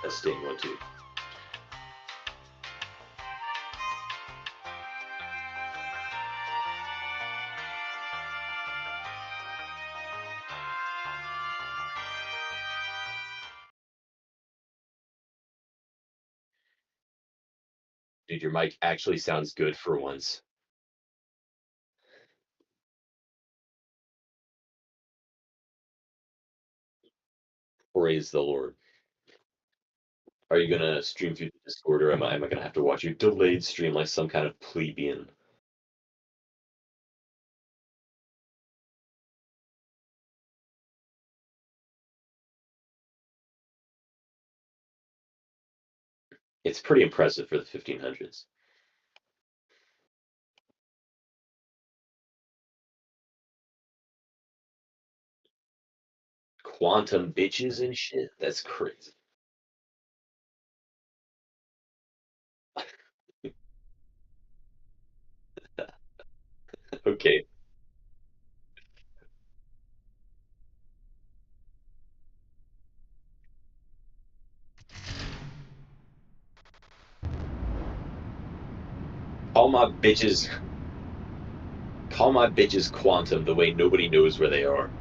Testing 1, 2. Dude, your mic actually sounds good for once. Praise the Lord. Are you gonna stream through the Discord, or am I gonna have to watch you delayed stream like some kind of plebeian? It's pretty impressive for the 1500s. Quantum bitches and shit. That's crazy. Okay. Call my bitches quantum the way nobody knows where they are.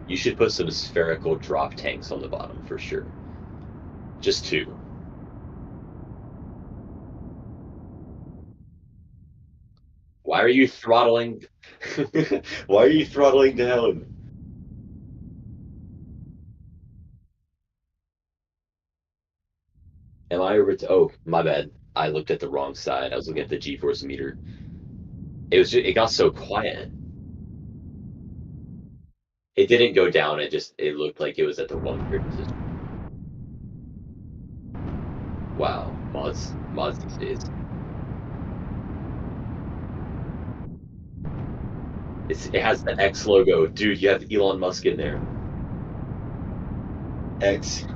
You should put some spherical drop tanks on the bottom for sure. Just 2. Why are you throttling? Why are you throttling down? Am I over to? Oh, my bad. I looked at the wrong side. I was looking at the G-force meter. It got so quiet. It didn't go down. It looked like it was at the 100 position. Wow, mods these days. It has the X logo, dude. You have Elon Musk in there. X.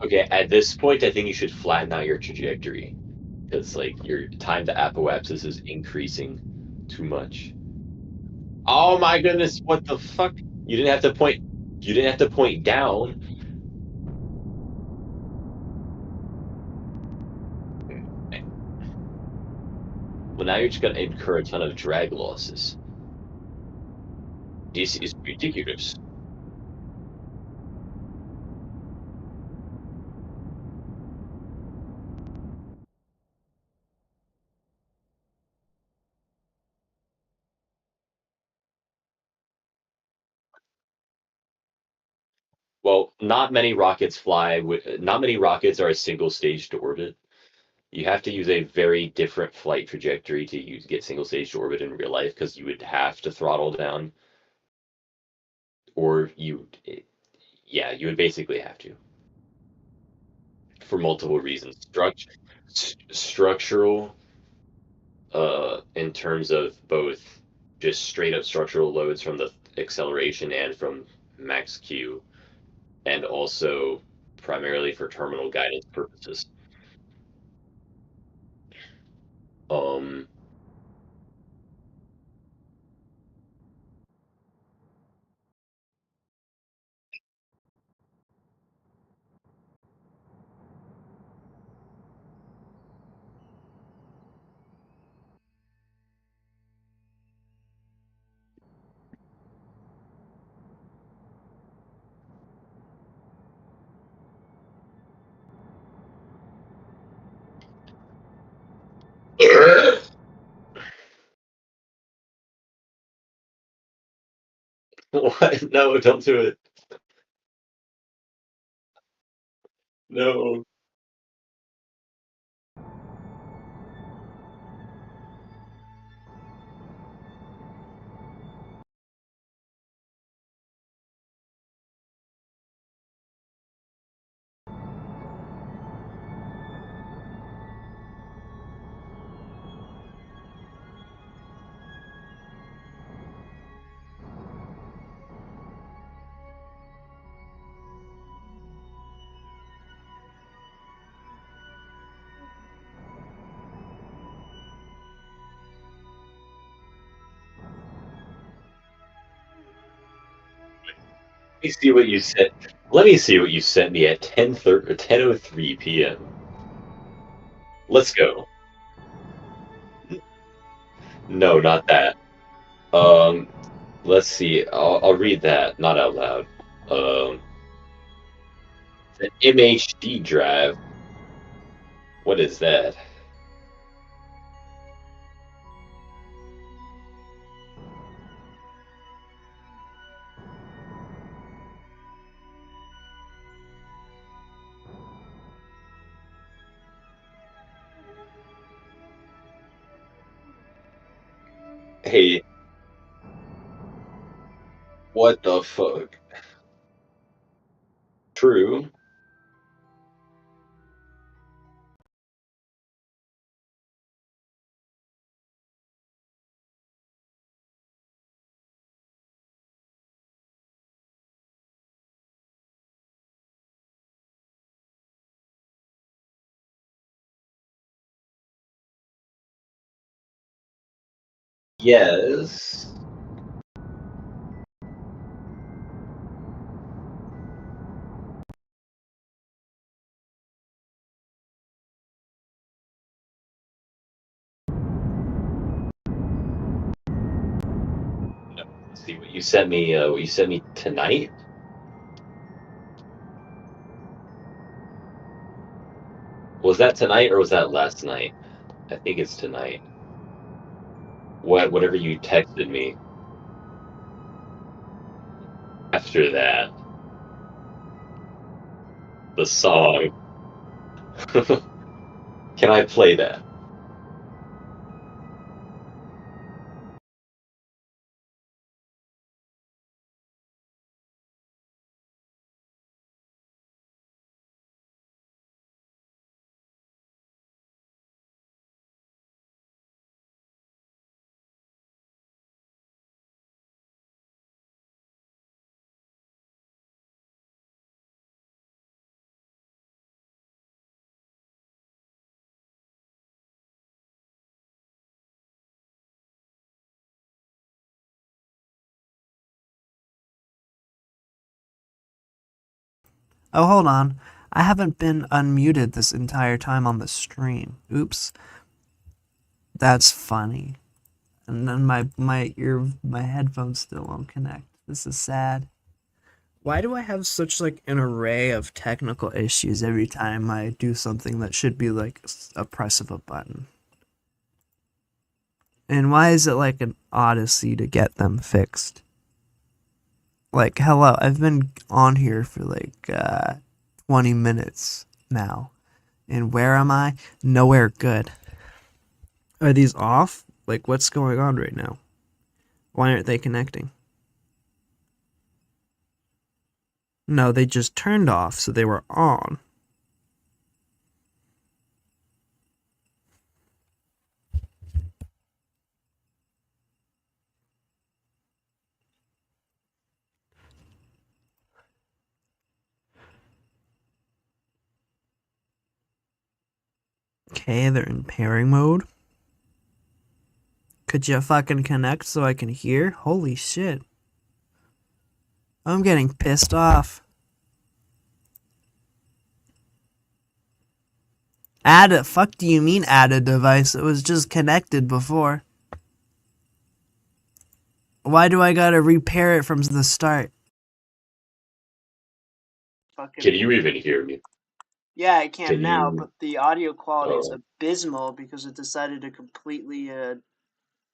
Okay, at this point, I think you should flatten out your trajectory because like your time to apoapsis is increasing too much. Oh my goodness, what the fuck? You didn't have to point. You didn't have to point down. Well, now you're just gonna incur a ton of drag losses. This is ridiculous. Well, not many rockets fly. Not many rockets are a single stage to orbit. You have to use a very different flight trajectory to get single stage to orbit in real life because you would have to throttle down, or yeah, you would basically have to for multiple reasons. Structural, in terms of both just straight up structural loads from the acceleration and from max Q, and also primarily for terminal guidance purposes. Um, What? No, don't do it. No. Let me see what you sent. Let me see what you sent me at 10:30 or 10:03 p.m. Let's go. No, not that. Um, let's see. I'll read that, not out loud. Um, an MHD drive. What is that? Hey, what the fuck? True. Yes. No. Let's see what you sent me. What you sent me tonight? Was that tonight or was that last night? I think it's tonight. Whatever you texted me after that, the song. Can I play that? Oh, hold on. I haven't been unmuted this entire time on the stream. Oops. That's funny. And then my headphones still won't connect. This is sad. Why do I have such like an array of technical issues every time I do something that should be like a press of a button? And why is it like an odyssey to get them fixed? Like, hello, I've been on here for like 20 minutes now. And where am I? Nowhere good. Are these off? Like, what's going on right now? Why aren't they connecting? No, they just turned off, so they were on. Okay, they're in pairing mode. Could you fucking connect so I can hear? Holy shit. I'm getting pissed off. Add a fuck do you mean add a device? It was just connected before. Why do I gotta repair it from the start? Can Fucking you even hear me? yeah, I can Can now, you? but the audio quality is Oh, abysmal because it decided to completely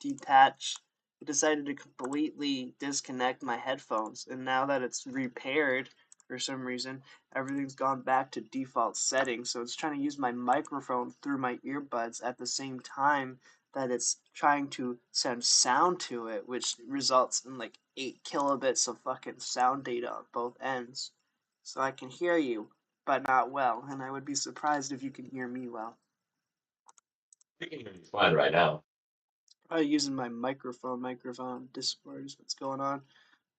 detach decided to completely disconnect my headphones, and now that it's repaired for some reason, everything's gone back to default settings. So it's trying to use my microphone through my earbuds at the same time that it's trying to send sound to it, which results in like 8 kilobits of fucking sound data on both ends. So I can hear you, but not well, and I would be surprised if you can hear me well. You can hear me fine right now. I'm using my microphone. Discord is what's going on.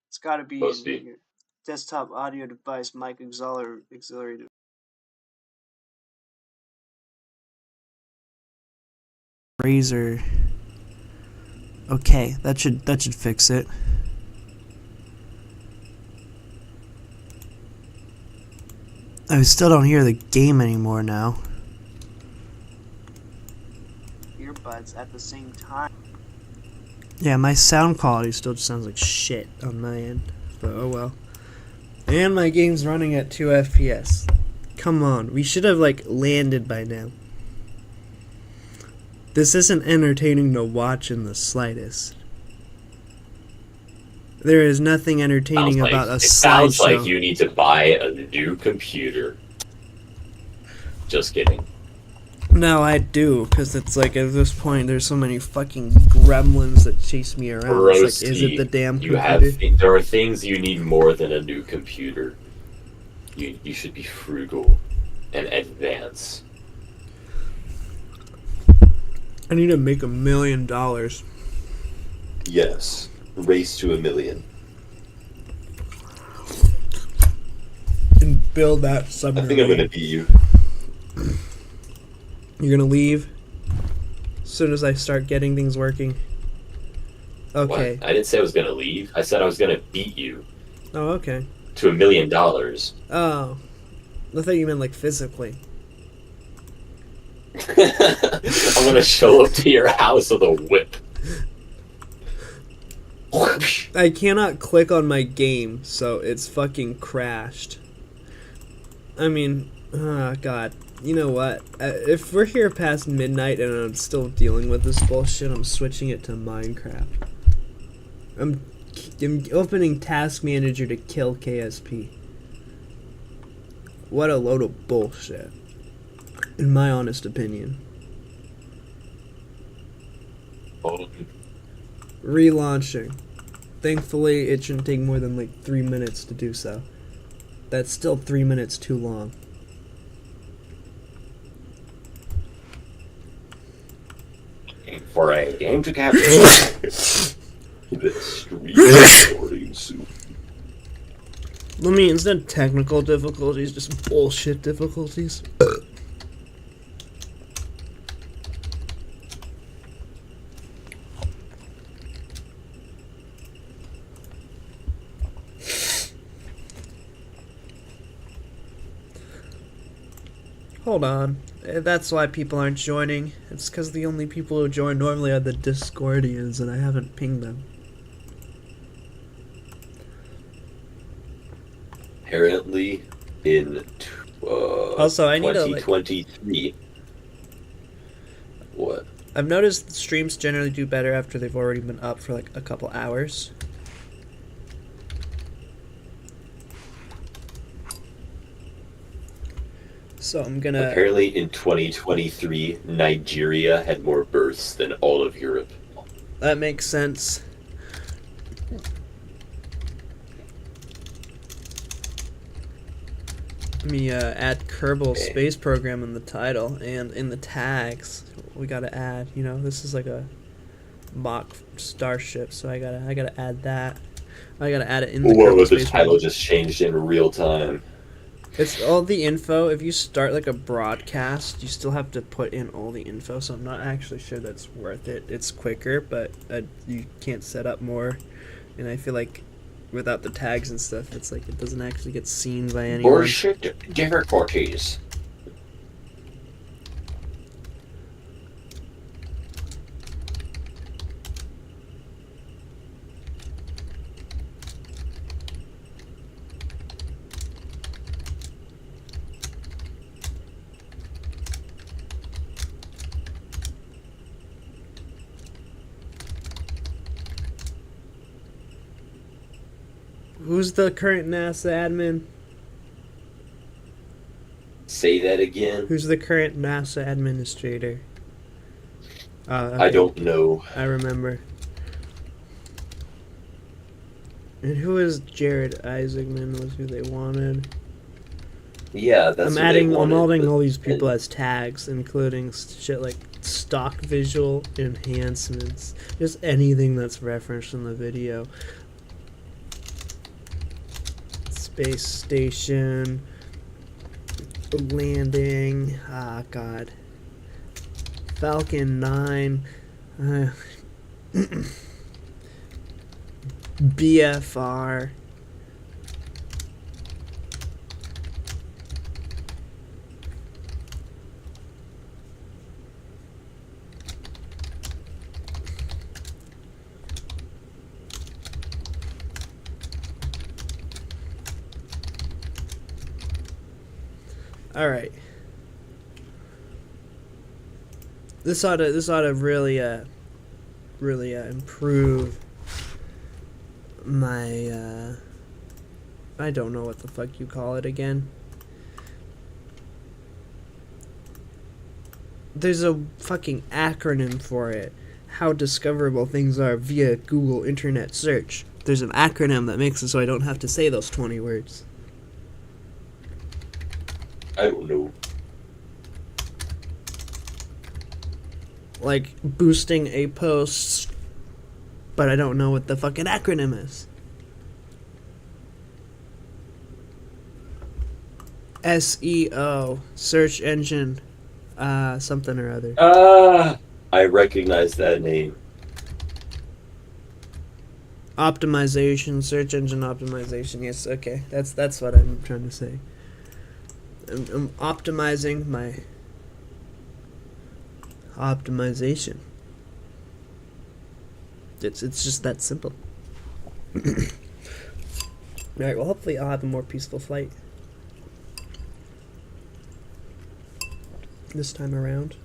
It's got to be Supposed in to be. your desktop audio device, mic auxiliary device. Razer. Okay, that should fix it. I still don't hear the game anymore now. Earbuds at the same time. Yeah, my sound quality still just sounds like shit on my end. But oh well. And my game's running at 2 FPS. Come on, we should have like landed by now. This isn't entertaining to watch in the slightest. There is nothing entertaining about a slideshow. It sounds like you need to buy a new computer. Just kidding. No, I do, because it's like at this point there's so many fucking gremlins that chase me around. Broski, it's like, is it the damn computer? There are things you need more than a new computer. You should be frugal and advance. I need to make $1 million. Yes. Race to 1 million. And build that submarine. I think I'm gonna beat you. You're gonna leave as soon as I start getting things working. Okay. What? I didn't say I was gonna leave. I said I was gonna beat you. Oh, okay. To $1 million. Oh. I thought you meant like physically. I'm gonna show up to your house with a whip. I cannot click on my game, so it's fucking crashed. I mean, oh god. You know what? If we're here past midnight and I'm still dealing with this bullshit, I'm switching it to Minecraft. I'm opening Task Manager to kill KSP. What a load of bullshit. In my honest opinion. Relaunching. Thankfully, it shouldn't take more than like 3 minutes to do so. That's still 3 minutes too long. For a game to capture. The street recording soon. I mean, instead of technical difficulties, just bullshit difficulties. Hold on. That's why people aren't joining. It's because the only people who join normally are the Discordians, and I haven't pinged them. Apparently, in also, I need 2023. What? I've noticed streams generally do better after they've already been up for like a couple hours. So I'm gonna... Apparently in 2023, Nigeria had more births than all of Europe. That makes sense. Let me add Kerbal space program in the title and in the tags. We gotta add, you know, this is like a mock starship, so I gotta add that. I gotta add it in the Whoa, Kerbal the space title program. just changed in real time. It's all the info. If you start like a broadcast, you still have to put in all the info, so I'm not actually sure that's worth it. It's quicker, but you can't set up more, and I feel like without the tags and stuff, it's like it doesn't actually get seen by anyone. Bullshit difficulties. Who's the current NASA admin? Say that again. Who's the current NASA administrator? I Okay, don't know. I remember. And who is Jared Isaacman? Was who they wanted. Yeah, that's what they I'm wanted. adding all these But people as tags, including shit like stock visual enhancements, just anything that's referenced in the video. Space station, landing. Ah, God. Falcon 9. BFR. All right. This ought to really improve my I don't know what the fuck you call it again. There's a fucking acronym for it. How discoverable things are via Google Internet search. There's an acronym that makes it so I don't have to say those 20 words. I don't know. Like boosting a post, but I don't know what the fucking acronym is. SEO, search engine, something or other. I recognize that name. Optimization, search engine optimization. Yes, okay, that's what I'm trying to say. I'm optimizing my optimization. It's just that simple. Alright, well hopefully I'll have a more peaceful flight this time around.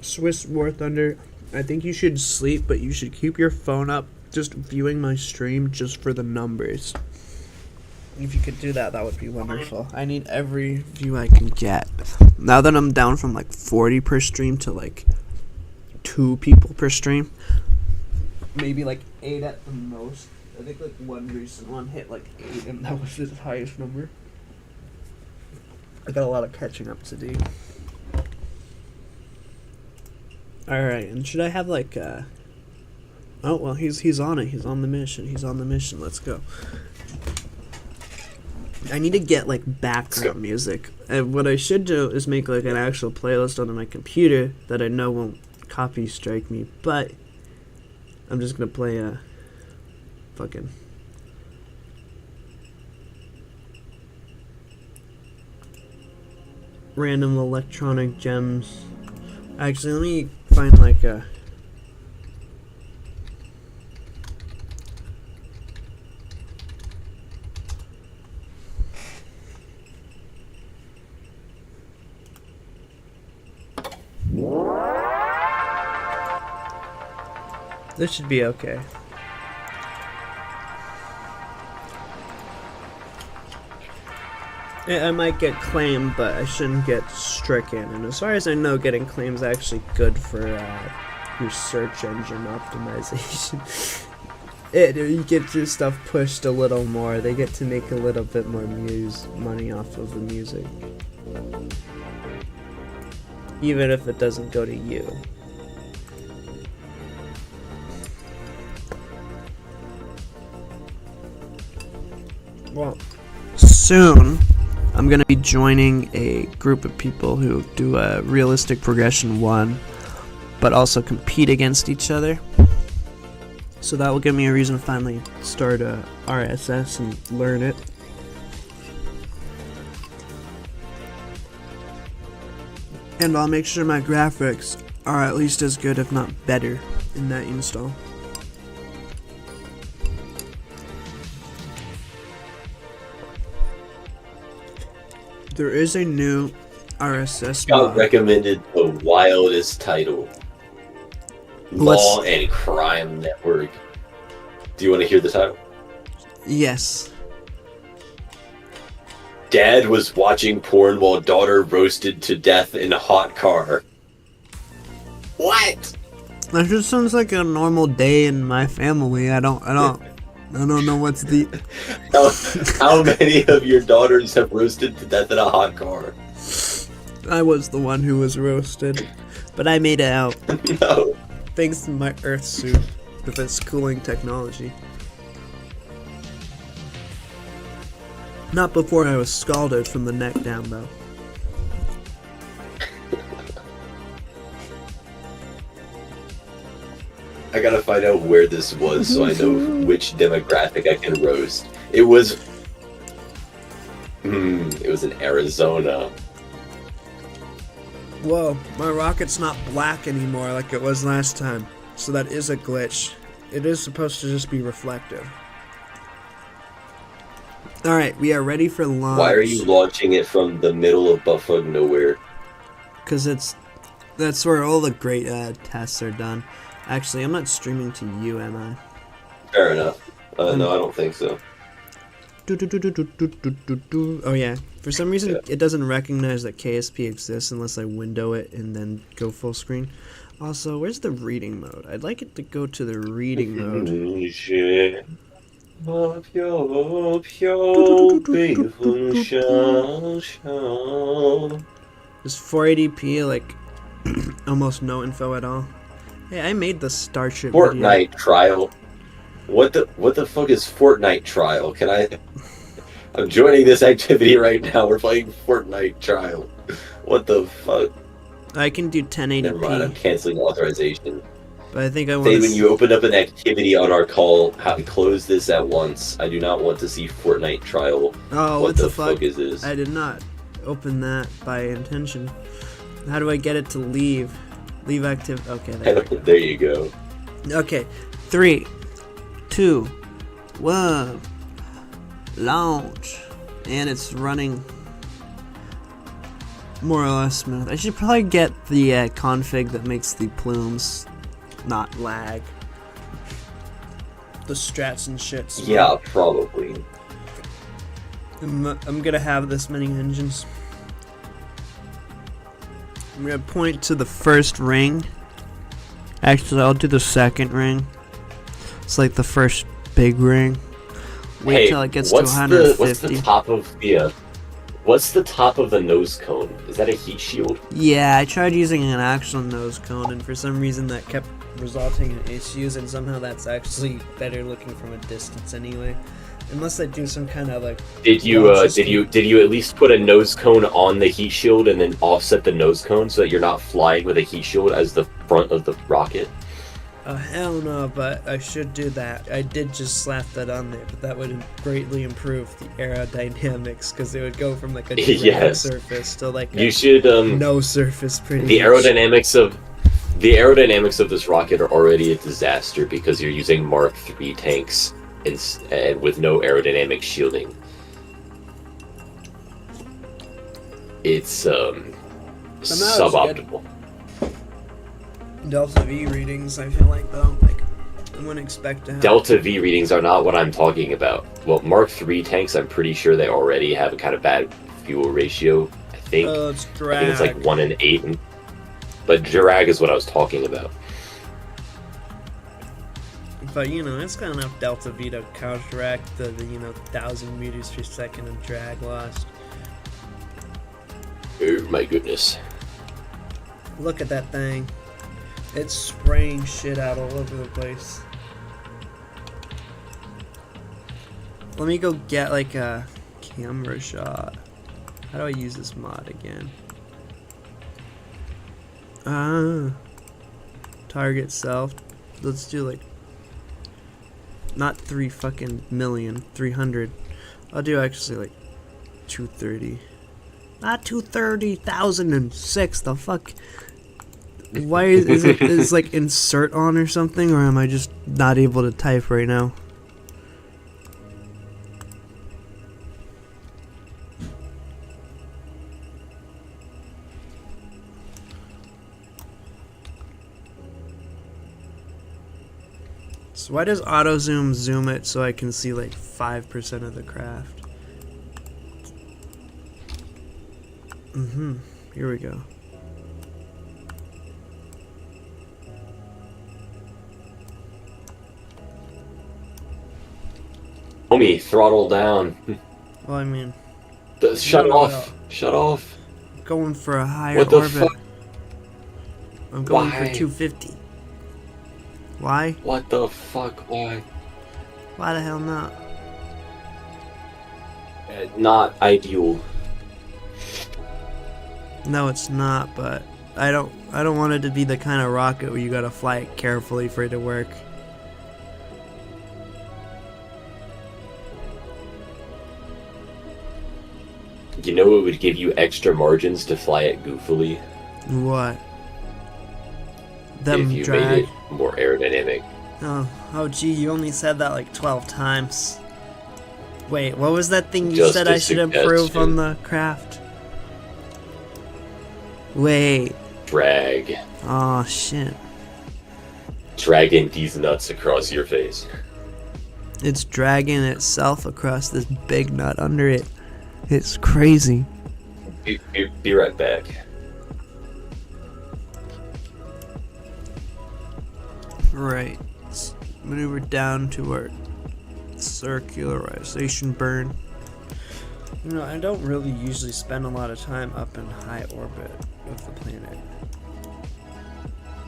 Swiss War Thunder, I think you should sleep, but you should keep your phone up just viewing my stream just for the numbers. If you could do that, that would be wonderful. I need every view I can get. Now that I'm down from like 40 per stream to like 2 people per stream, maybe like 8 at the most. I think like one recent one hit like 8 and that was his highest number. I got a lot of catching up to do. Alright, and should I have like oh well, he's on it. He's on the mission. He's on the mission. Let's go. I need to get like background music. And what I should do is make like an actual playlist on my computer that I know won't copy strike me, but I'm just gonna play a fucking random electronic gems. Actually, let me find like a this should be okay. I might get claimed, but I shouldn't get stricken. And as far as I know, getting claims is actually good for your search engine optimization. You get your stuff pushed a little more. They get to make a little bit more money off of the music, even if it doesn't go to you. Well, soon I'm going to be joining a group of people who do a realistic progression 1, but also compete against each other. So that will give me a reason to finally start a RSS and learn it. And I'll make sure my graphics are at least as good, if not better, in that install. There is a new RSS Got mod. recommended the wildest title. What's- Law and Crime Network. Do you want to hear the title? Yes. Dad was watching porn while daughter roasted to death in a hot car. What? That just sounds like a normal day in my family. I don't know what's the. How many of your daughters have roasted to death in a hot car? I was the one who was roasted, but I made it out No. thanks to my Earth suit with its cooling technology. Not before I was scalded from the neck down, though. I gotta find out where this was so I know which demographic I can roast. It was in Arizona. Whoa, my rocket's not black anymore like it was last time, so that is a glitch. It is supposed to just be reflective. Alright, we are ready for launch. Why are you launching it from the middle of buttfuck nowhere? Because that's where all the great tests are done. Actually, I'm not streaming to you, am I? Fair enough. No, I don't think so. Oh yeah, for some reason it doesn't recognize that KSP exists unless I window it and then go full screen. Also, where's the reading mode? I'd like it to go to the reading mode. Is 480p like almost no info at all? Hey, I made the Starship Fortnite video. trial. What the fuck is Fortnite trial? I'm joining this activity right now. We're playing Fortnite trial. What the fuck? I can do 1080p. Never mind, I'm canceling authorization. But I think I want Hey, when you open up an activity on our call, close this at once. I do not want to see Fortnite trial. Oh, what the fuck is this? I did not open that by intention. How do I get it to leave? Leave active. Okay, There you go. Okay, 3, 2, 1, launch, and it's running more or less smooth. I should probably get the config that makes the plumes not lag. The strats and shit. So Yeah, probably. I'm gonna have this many engines. I'm gonna point to the first ring. Actually, I'll do the second ring. It's like the first big ring. Wait till it gets to 150. What's the top of the what's the top of the nose cone? Is that a heat shield? Yeah, I tried using an actual nose cone, and for some reason that kept resulting in issues, and somehow that's actually better looking from a distance anyway. Unless I do some kind of like. Did you at least put a nose cone on the heat shield and then offset the nose cone so that you're not flying with a heat shield as the front of the rocket? Oh hell no, but I should do that. I did just slap that on there, but that would greatly improve the aerodynamics because it would go from like a drag surface to like you should no surface pretty the much. aerodynamics of this rocket are already a disaster because you're using Mark III tanks and with no aerodynamic shielding. It's suboptimal. Delta V readings, I feel like though, like I wouldn't expect to have. Delta V readings are not what I'm talking about. Well, Mark III tanks, I'm pretty sure they already have a kind of bad fuel ratio. I think. It's drag. I think it's like 1 in 8, but drag is what I was talking about. But you know, it's got enough Delta V to counteract the 1,000 meters per second of drag lost. Oh my goodness! Look at that thing. It's spraying shit out all over the place. Let me go get like a camera shot. How do I use this mod again? Target self. Let's do like not 3 fucking million, 300. I'll do actually like 230. Not 230,006. The fuck? Why is it is like insert on or something, or am I just not able to type right now? So why does auto zoom it so I can see like 5% of the craft? Here we go. Homie, throttle down. Well, I mean, Shut no, off. Shut off. going for a higher What the orbit. fuck? I'm going for Why? 250. Why? What the fuck? Why? Why the hell not? Not ideal. No, it's not, but I don't want it to be the kind of rocket where you gotta fly it carefully for it to work. You know it would give you extra margins to fly it goofily? What? Them if you drag? made it more aerodynamic. Oh gee, you only said that like 12 times. Wait, what was that thing you Just said a I should improve suggestion. on the craft? Wait. Drag. Oh shit. Dragging these nuts across your face. It's dragging itself across this big nut under it. It's crazy. Be right back. Right. Let's maneuver down to our circularization burn. You know, I don't really usually spend a lot of time up in high orbit of the planet.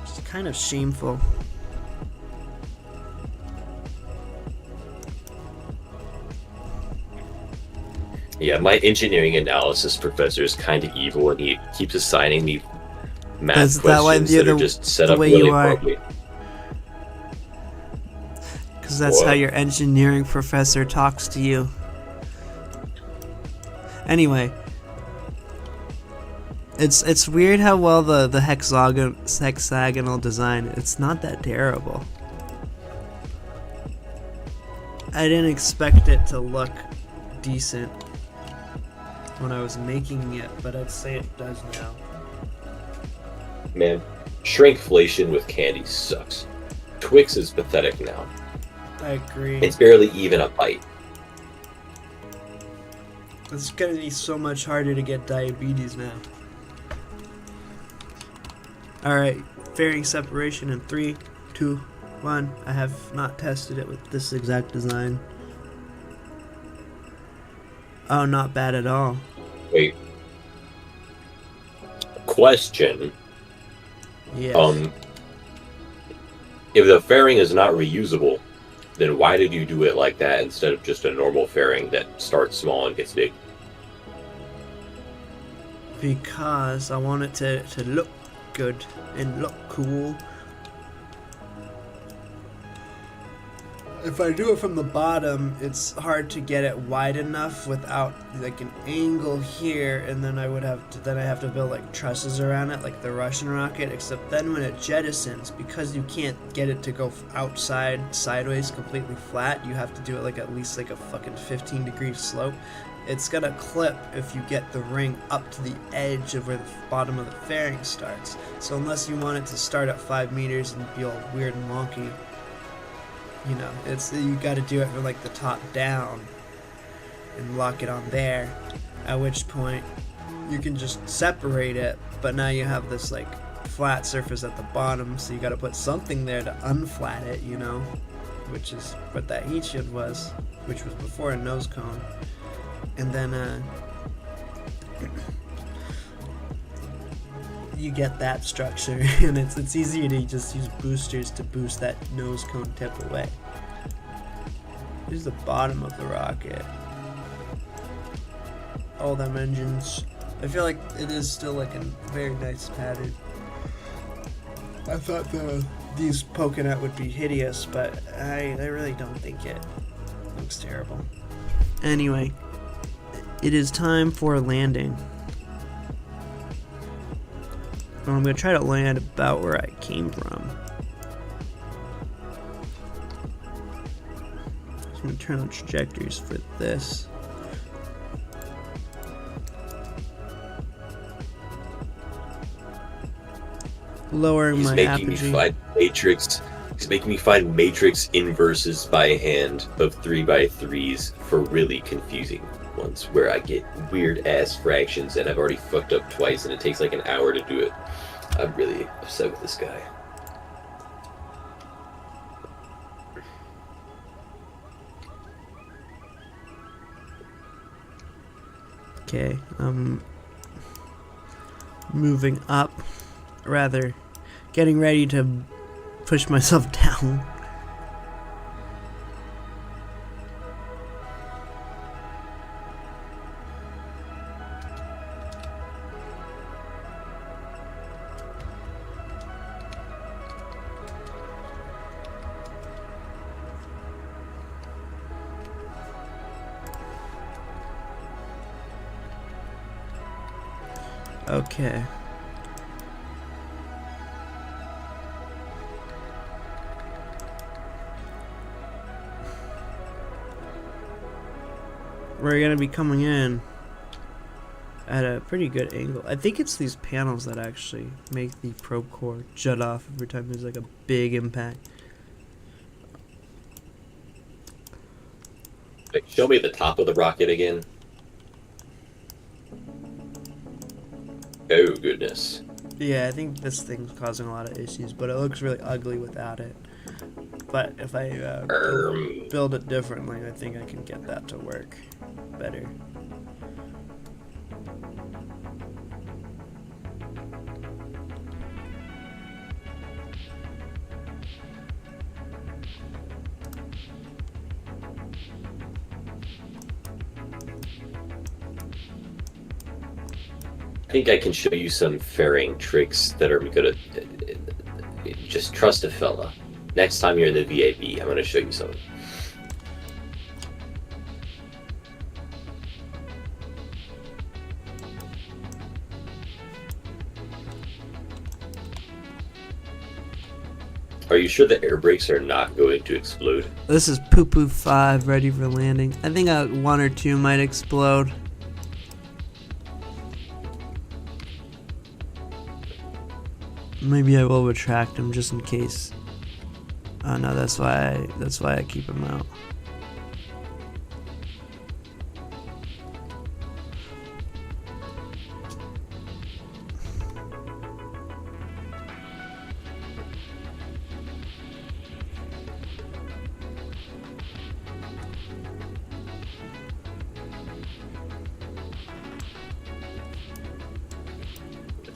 It's kind of shameful. Yeah, my engineering analysis professor is kind of evil, and he keeps assigning me math Is that why questions you're that are the- just set the up way really you are? poorly. Because that's how What? your engineering professor talks to you. Anyway, it's weird how well the hexagonal design. It's not that terrible. I didn't expect it to look decent when I was making it, but I'd say it does now. Man, shrinkflation with candy sucks. Twix is pathetic now. I agree. It's barely even a bite. It's gonna be so much harder to get diabetes now. Alright, fairing separation in 3, 2, 1. I have not tested it with this exact design. Oh, not bad at all. Wait. Question. Yes. If the fairing is not reusable, then why did you do it like that instead of just a normal fairing that starts small and gets big? Because I want it to look good and look cool. If I do it from the bottom, it's hard to get it wide enough without like an angle here, and then I have to build like trusses around it like the Russian rocket, except then when it jettisons, because you can't get it to go outside sideways completely flat, you have to do it like at least like a fucking 15-degree slope. It's gonna clip if you get the ring up to the edge of where the bottom of the fairing starts. So unless you want it to start at 5 meters and be all weird and wonky, you know, you got to do it from like the top down and lock it on there, at which point you can just separate it, but now you have this like flat surface at the bottom, so you got to put something there to unflat it, you know, which is what that heat shield was, which was before a nose cone. And then you get that structure, and it's easier to just use boosters to boost that nose cone tip away. Here's the bottom of the rocket. All them engines. I feel like it is still like a very nice pattern. I thought these poking out would be hideous, but I really don't think it looks terrible. Anyway, it is time for landing. I'm going to try to land about where I came from. So I'm going to turn on trajectories for this. Lowering He's my making me apogee. fight Matrix He's making me find matrix inverses by hand of 3x3s for really confusing ones where I get weird ass fractions and I've already fucked up twice and it takes like an hour to do it. I'm really upset with this guy. Okay, moving up, rather getting ready to push myself down. Okay. We're gonna be coming in at a pretty good angle. I think it's these panels that actually make the probe core jut off every time there's like a big impact. Like, show me the top of the rocket again. Oh, goodness. Yeah, I think this thing's causing a lot of issues, but it looks really ugly without it. But if I build it differently, I think I can get that to work better. I think I can show you some fairing tricks that are gonna just trust a fella. Next time you're in the VAB, I'm gonna show you something. Are you sure the air brakes are not going to explode? This is Poo Poo 5 ready for landing. I think one or two might explode. Maybe I will retract them just in case. Oh no, that's why I keep them out.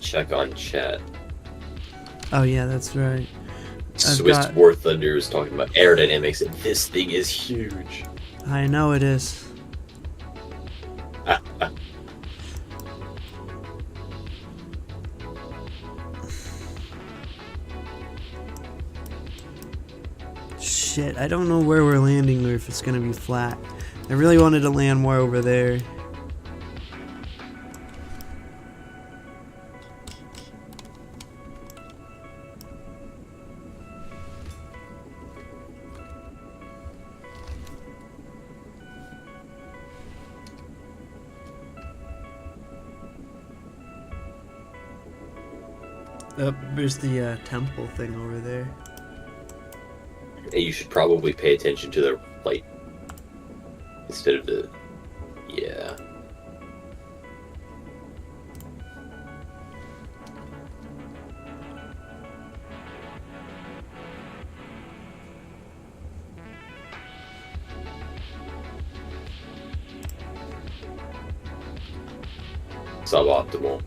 Check on chat. Oh yeah, that's right. Swiss War Thunder is talking about aerodynamics, and this thing is huge. I know it is. Shit, I don't know where we're landing or if it's gonna be flat. I really wanted to land more over there. There's the temple thing over there. And you should probably pay attention to the light instead of the... yeah. Suboptimal.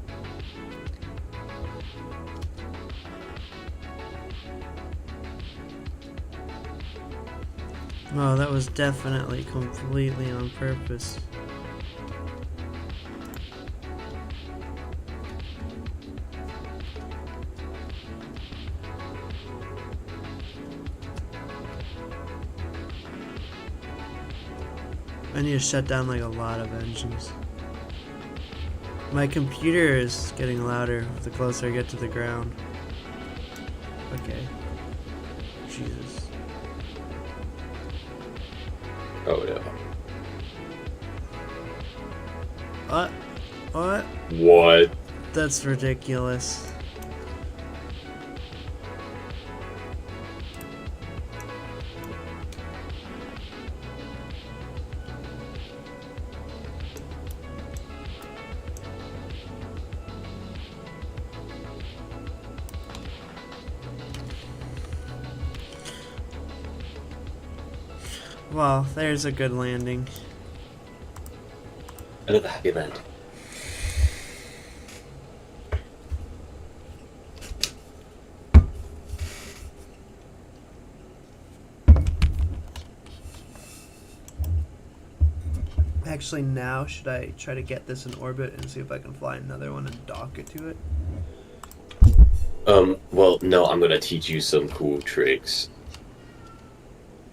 Oh, that was definitely completely on purpose. I need to shut down like a lot of engines. My computer is getting louder the closer I get to the ground. Okay. Jesus. Oh no. What? What? What? That's ridiculous. Well, there's a good landing. Another happy land. Actually, now should I try to get this in orbit and see if I can fly another one and dock it to it? Well, no, I'm gonna teach you some cool tricks.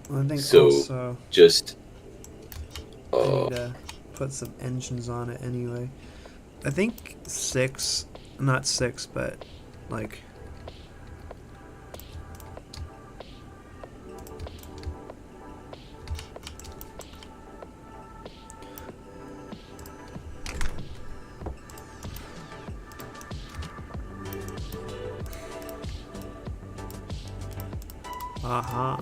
Well, I think So, also just, I need to put some engines on it anyway. I think 6, not 6, but like. Uh-huh.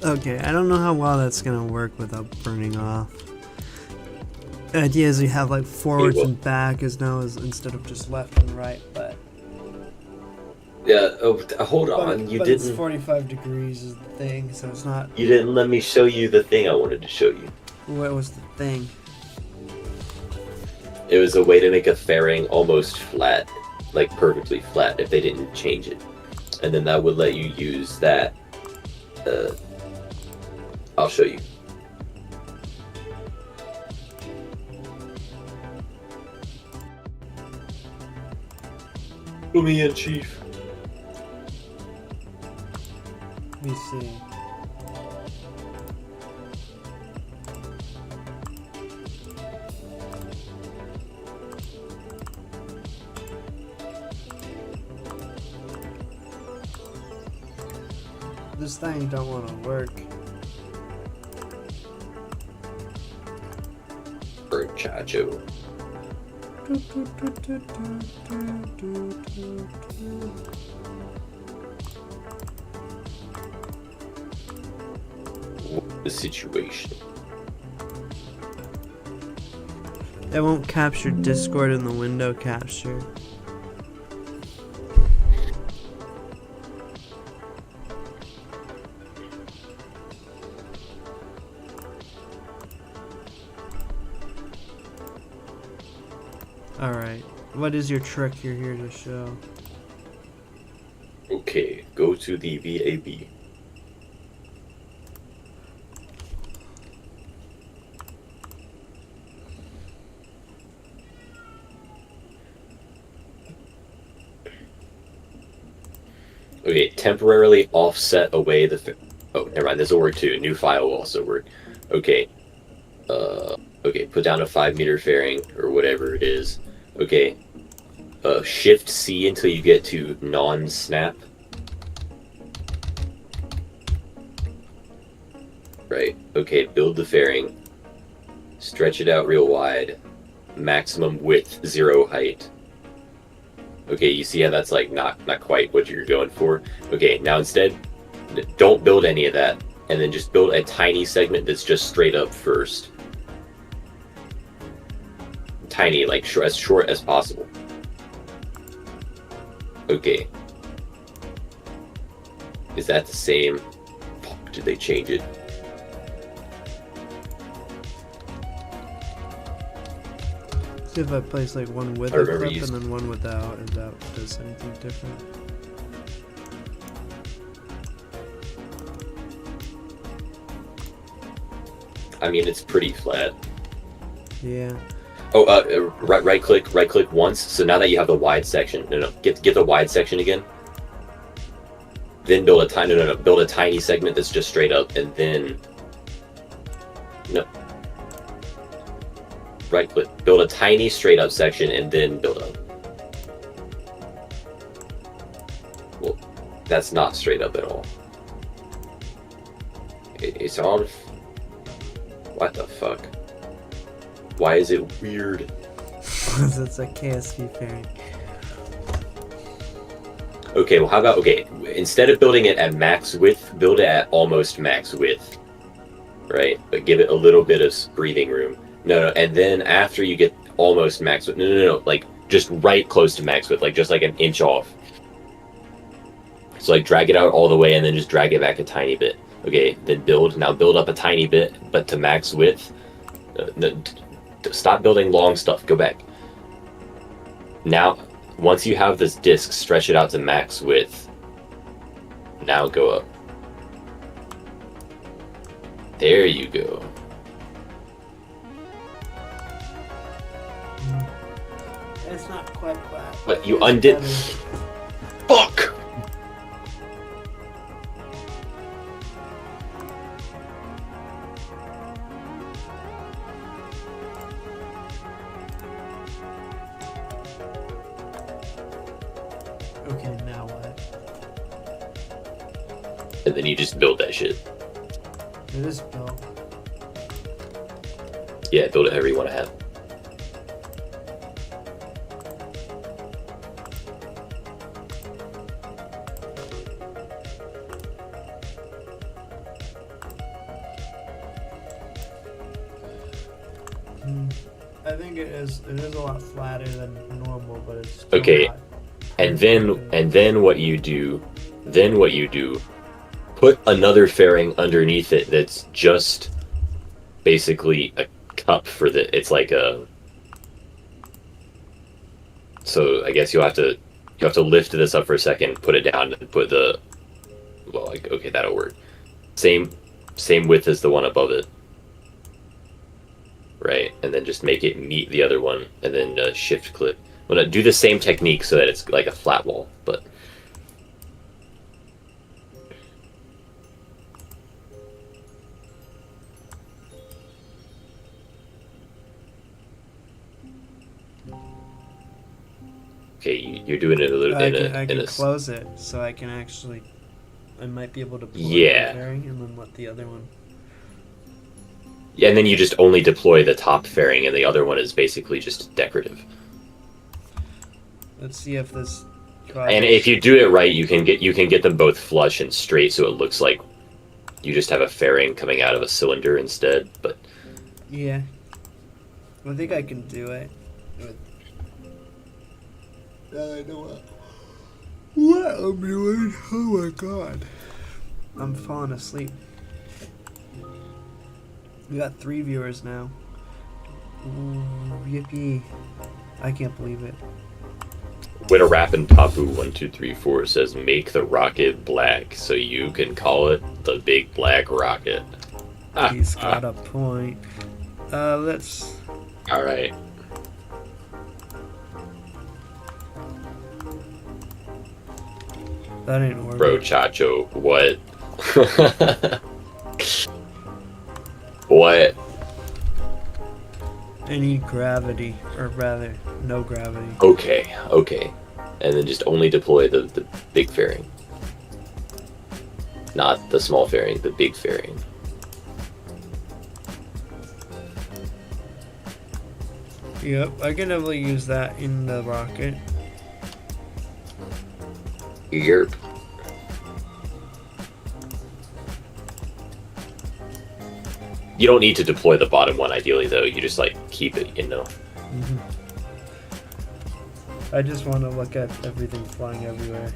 Okay, I don't know how well that's gonna work without burning off. The idea is you have like forwards and back is now is instead of just left and right, but yeah, hold on, you but didn't... it's 45 degrees is the thing, so it's not. You didn't let me show you the thing I wanted to show you. What was the thing? It was a way to make a fairing almost flat, like perfectly flat, if they didn't change it. And then that would let you use that. I'll show you. Put me in, Chief. Let me see. This thing don't want to work. Chacho. The situation. It won't capture Discord in the window capture. Alright, what is your trick you're here to show? Okay, go to the VAB. Okay, temporarily offset away the... Oh, never mind, this will work too. New file will also work. Okay. Okay, put down a 5-meter fairing, or whatever it is. Okay. Shift C until you get to non-snap. Right. Okay, build the fairing. Stretch it out real wide. Maximum width, 0 height. Okay, you see how that's like not quite what you're going for? Okay, now instead, don't build any of that. And then just build a tiny segment that's just straight up first. Tiny, like as short as possible. Okay. Is that the same? Fuck, did they change it? If I place like one with I a remember clip you- and then one without, is that does anything different? I mean, it's pretty flat. Yeah. Oh, right click once. So now that you have the wide section, no, get the wide section again. Then build a tiny, no, build a tiny segment that's just straight up, and then no. Right click, build a tiny straight up section, and then build up. Well, that's not straight up at all. It's all. What the fuck? Why is it weird? Because it's a KSV fairing. Okay, well, how about, okay, instead of building it at max width, build it at almost max width, right? But give it a little bit of breathing room. No, and then after you get almost max width, no, like, just right close to max width, like, just like an inch off. So, like, drag it out all the way and then just drag it back a tiny bit. Okay, then now build up a tiny bit, but to max width. Stop building long stuff, go back. Now, once you have this disc, stretch it out to max width. Now go up. There you go. It's not quite flat. But you undid. Fuck! Okay, now what? And then you just build that shit. It is built. Yeah, build it however you want to have. I think it is a lot flatter than normal, but it's still Okay. not. And then what you do, put another fairing underneath it that's just basically a cup for it's like a. So I guess you have to lift this up for a second, put it down, and put the. Well, like, okay, that'll work. Same width as the one above it. Right, and then just make it meet the other one, and then shift click. Well, no, do the same technique so that it's like a flat wall, but. Okay, you're doing it a little I can close it, so I can actually. I might be able to pull Yeah. the fairing and then let the other one. Yeah, and then you just only deploy the top fairing, and the other one is basically just decorative. Let's see if this. And if you do it right, you can get them both flush and straight, so it looks like you just have a fairing coming out of a cylinder instead. But Yeah. I think I can do it. I know what I'm doing. Oh my god. I'm falling asleep. We got 3 viewers now. Ooh, yippee. I can't believe it. Winner Rappin' Papu 1234 says make the rocket black so you can call it the big black rocket. He's got a point. Let's. Alright. That ain't working. Bro Chacho, what? What? I need gravity, or rather, no gravity. Okay. And then just only deploy the big fairing. Not the small fairing, the big fairing. Yep, I can definitely use that in the rocket. Yerp. You don't need to deploy the bottom one ideally though, you just like keep it, you know. I just want to look at everything flying everywhere.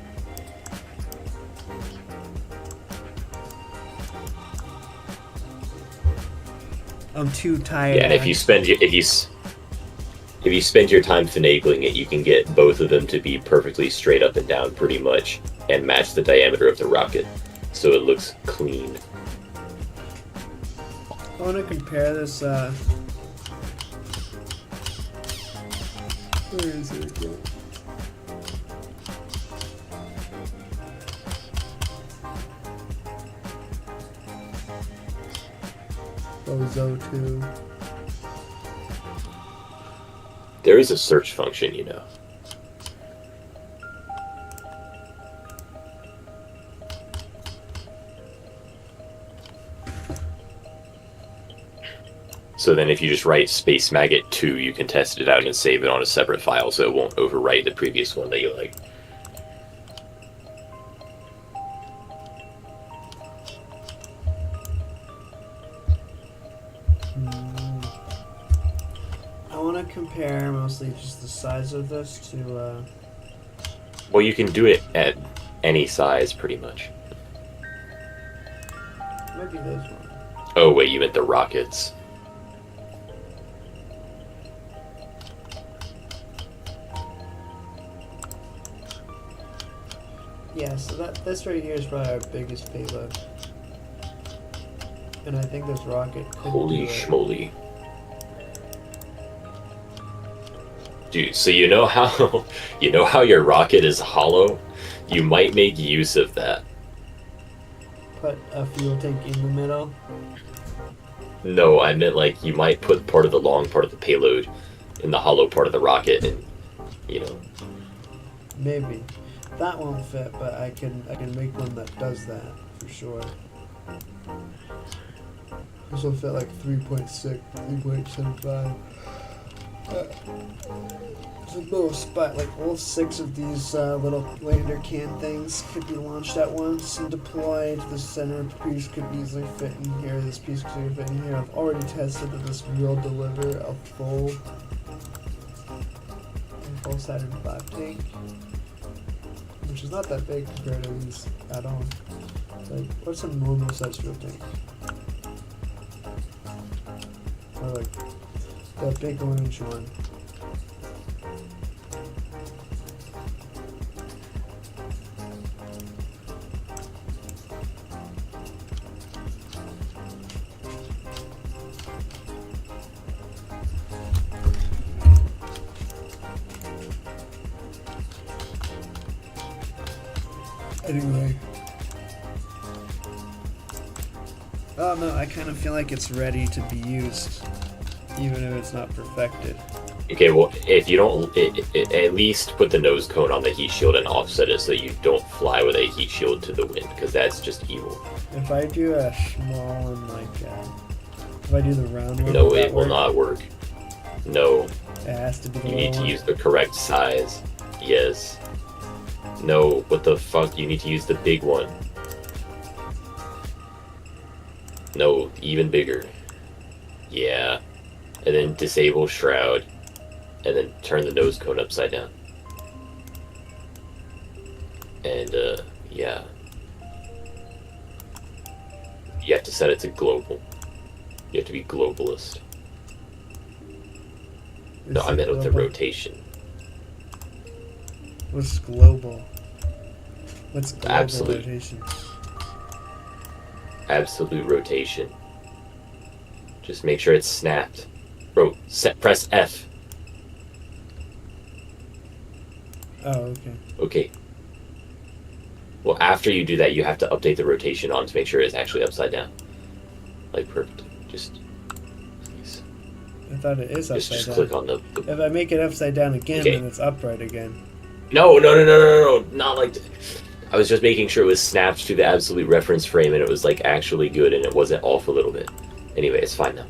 I'm too tired. Yeah, and if if you spend your time finagling it, you can get both of them to be perfectly straight up and down pretty much and match the diameter of the rocket. So it looks clean. I want to compare this, where is it again? Bozo 2. There is a search function, you know. So then if you just write space maggot 2, you can test it out and save it on a separate file so it won't overwrite the previous one that you like. I want to compare mostly just the size of this to, Well, you can do it at any size, pretty much. maybe this one. Oh, wait, you meant the rockets. Yeah, so this right here is probably our biggest payload. And I think this rocket could Holy do it. schmoly. Dude, so you know how you know how your rocket is hollow? You might make use of that. Put a fuel tank in the middle. No, I meant like you might put part of the long part of the payload in the hollow part of the rocket and, you know. Maybe. That won't fit, but I can make one that does that for sure. This will fit like 3.6, 3.75. There's a little spot, like all 6 of these little lander can things could be launched at once and deployed. The center piece could easily fit in here. This piece could easily fit in here. I've already tested that this will deliver a full Saturn V tank, which is not that big compared to these add-on. Like, what's a normal size fuel tank? Or like the big orange one. Anyway. Oh no, I kind of feel like it's ready to be used, even if it's not perfected. Okay, well, if you don't, at least put the nose cone on the heat shield and offset it so you don't fly with a heat shield to the wind, because that's just evil. If I do a small and like, if I do the round one, No, it will not work. No, It has to be the you need to one. use the correct size. Yes. No, what the fuck? You need to use the big one. No, even bigger. Yeah. And then disable shroud. And then turn the nose cone upside down. And, yeah. You have to set it to global. You have to be globalist. No, I meant with the rotation. What's global? What's global Absolute. rotation? Absolute rotation. Just make sure it's snapped. Bro, press F. Oh, okay. Okay. Well, after you do that, you have to update the rotation on to make sure it's actually upside down. Like, perfect. Just, please. I thought it is upside Just down. click on the... If I make it upside down again, Okay. then it's upright again. No, not like... I was just making sure it was snapped to the absolute reference frame and it was, like, actually good and it wasn't off a little bit. Anyway, it's fine now.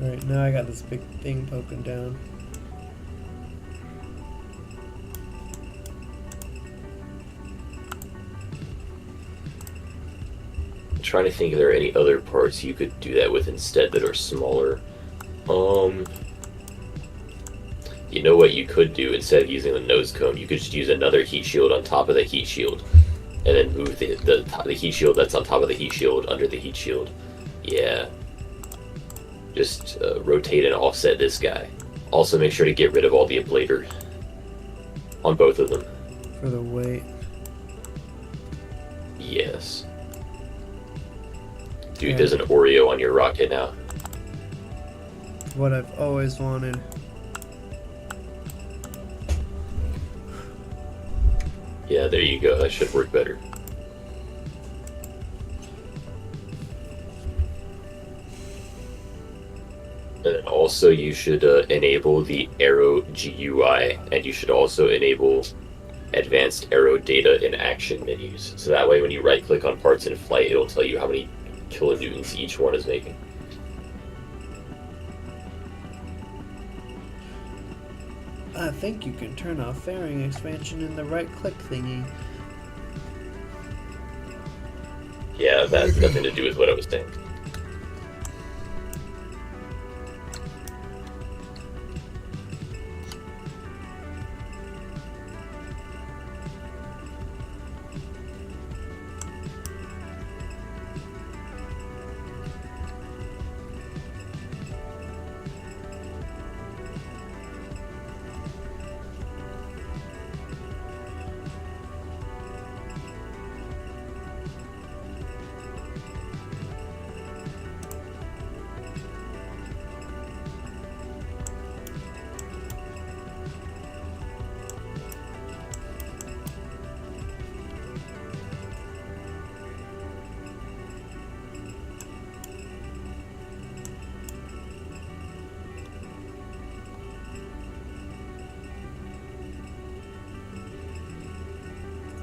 Alright, now I got this big thing poking down. I'm trying to think if there are any other parts you could do that with instead that are smaller. You know what you could do instead of using the nose cone? You could just use another heat shield on top of the heat shield. And then move the heat shield that's on top of the heat shield under the heat shield. Yeah. Just rotate and offset this guy. Also, make sure to get rid of all the ablator on both of them. For the weight. Yes. Dude, there's an Oreo on your rocket now. What I've always wanted. Yeah, there you go. That should work better. And then also you should enable the Aero GUI, and you should also enable advanced aero data in action menus. So that way when you right click on parts in flight, it'll tell you how many kilonewtons each one is making. I think you can turn off fairing expansion in the right click thingy. Yeah, that has nothing to do with what I was saying.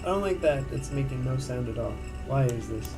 I don't like that. It's making no sound at all. Why is this?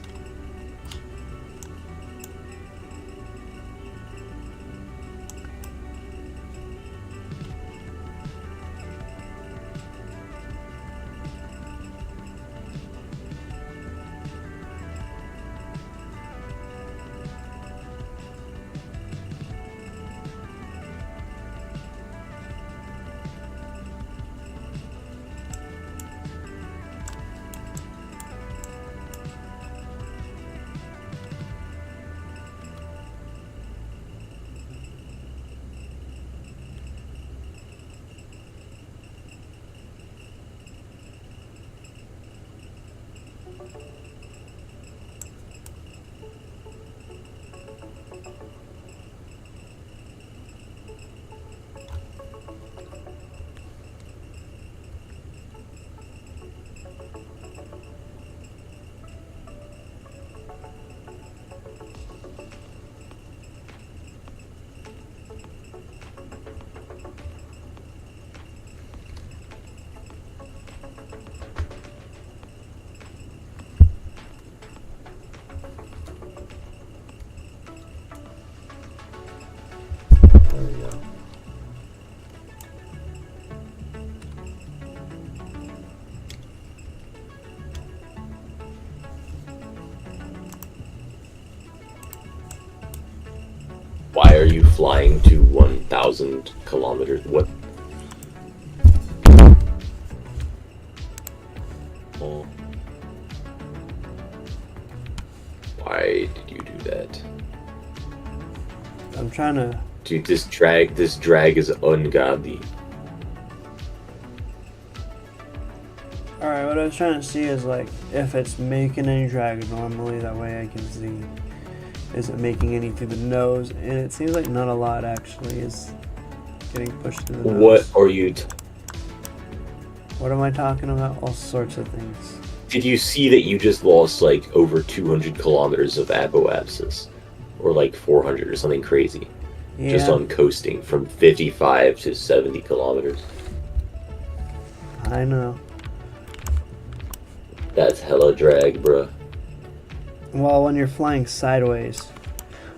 There we go. Why are you flying to 1,000 kilometers? What? Oh. Why did you do that? I'm trying to... Dude, this drag is ungodly. Alright, what I was trying to see is like if it's making any drag normally, that way I can see is it making any through the nose, and it seems like not a lot actually is getting pushed through the nose. What are you What am I talking about? All sorts of things. Did you see that you just lost like over 200 kilometers of apoapsis? Or like 400 or something crazy. Yeah. Just on coasting from 55 to 70 kilometers. I know. That's hella drag, bruh. Well, when you're flying sideways,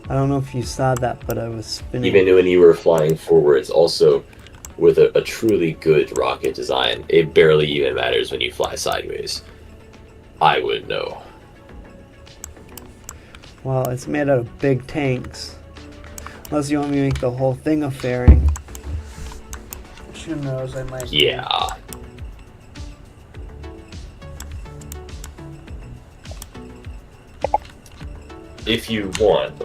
I don't know if you saw that, but I was spinning. Even when you were flying forwards, also with a truly good rocket design, it barely even matters when you fly sideways. I would know. Well, it's made out of big tanks. Unless you want me to make the whole thing a fairing. Which who knows, I might. Yeah. If you want,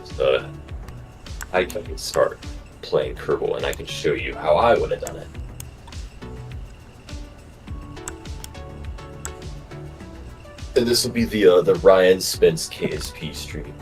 I can start playing Kerbal, and I can show you how I would have done it. And this will be the Ryan Spence KSP stream.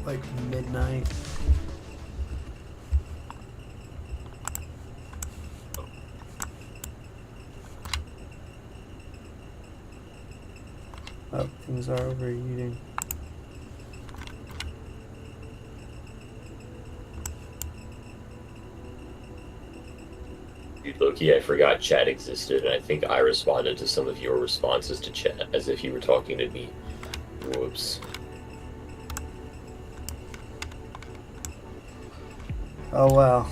Like midnight. Oh, things are overeating. Dude, Loki, I forgot chat existed, and I think I responded to some of your responses to chat as if you were talking to me. Whoops. Oh well.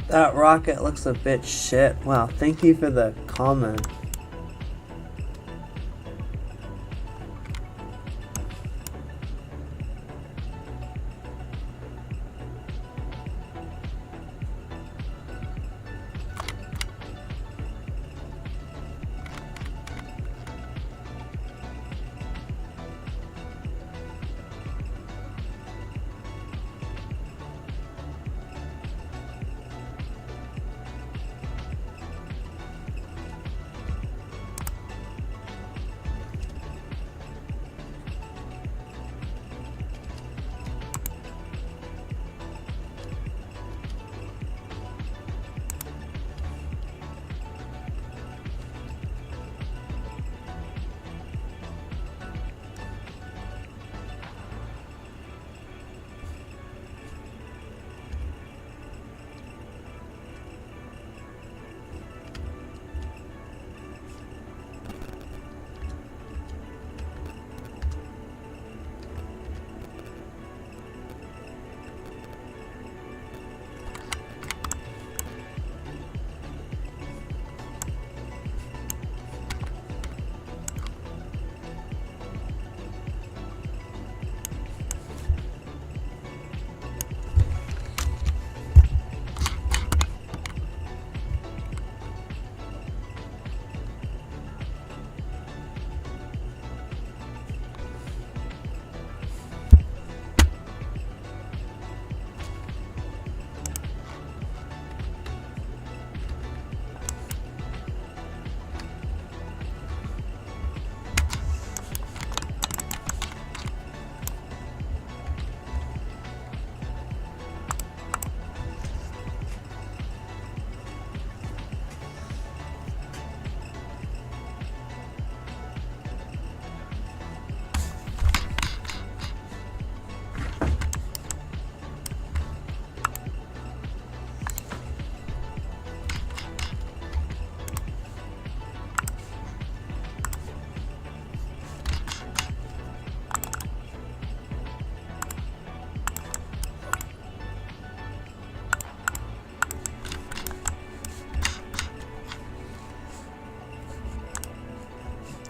That rocket looks a bit shit. Wow, thank you for the comment.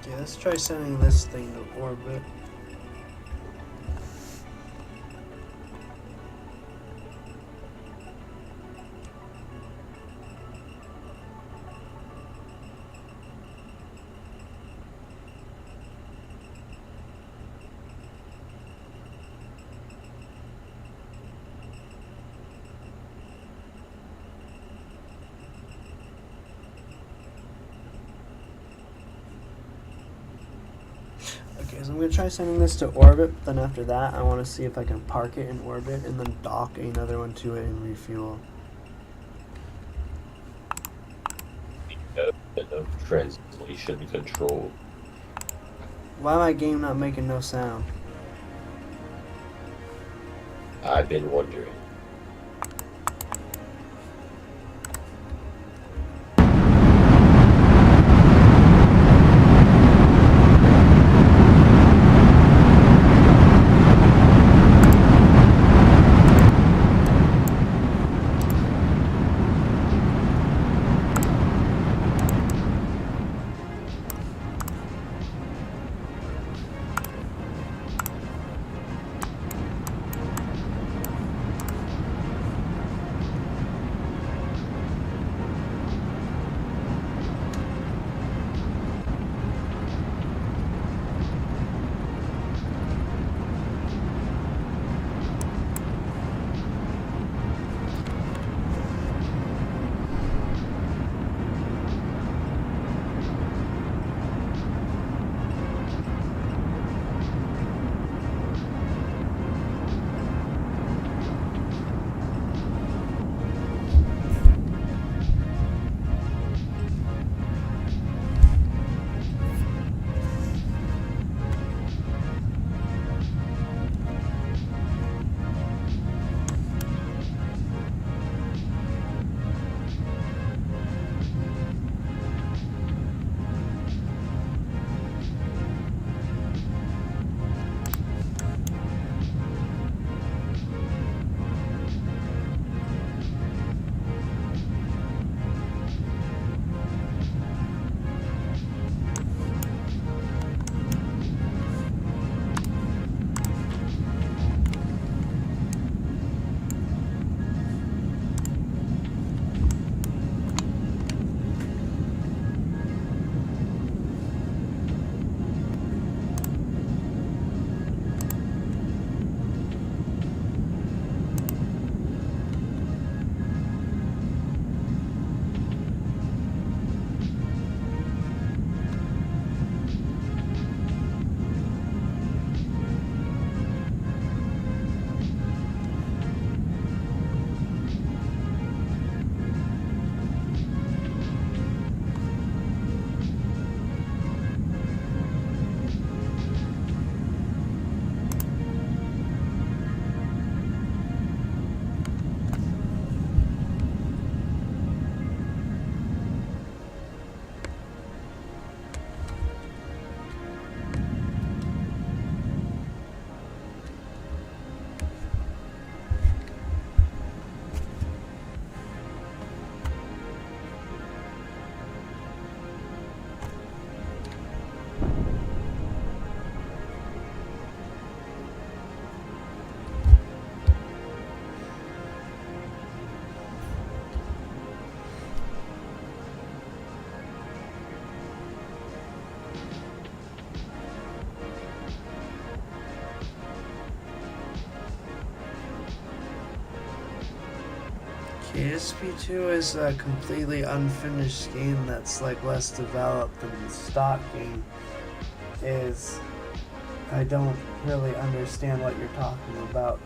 Okay, let's try sending this thing to orbit. Okay, so I'm going to try sending this to orbit, then after that I want to see if I can park it in orbit and then dock another one to it and refuel. No translation control. Why my game not making no sound? I've been wondering. KSP2 is a completely unfinished game that's like less developed than the stock game is. I don't really understand what you're talking about.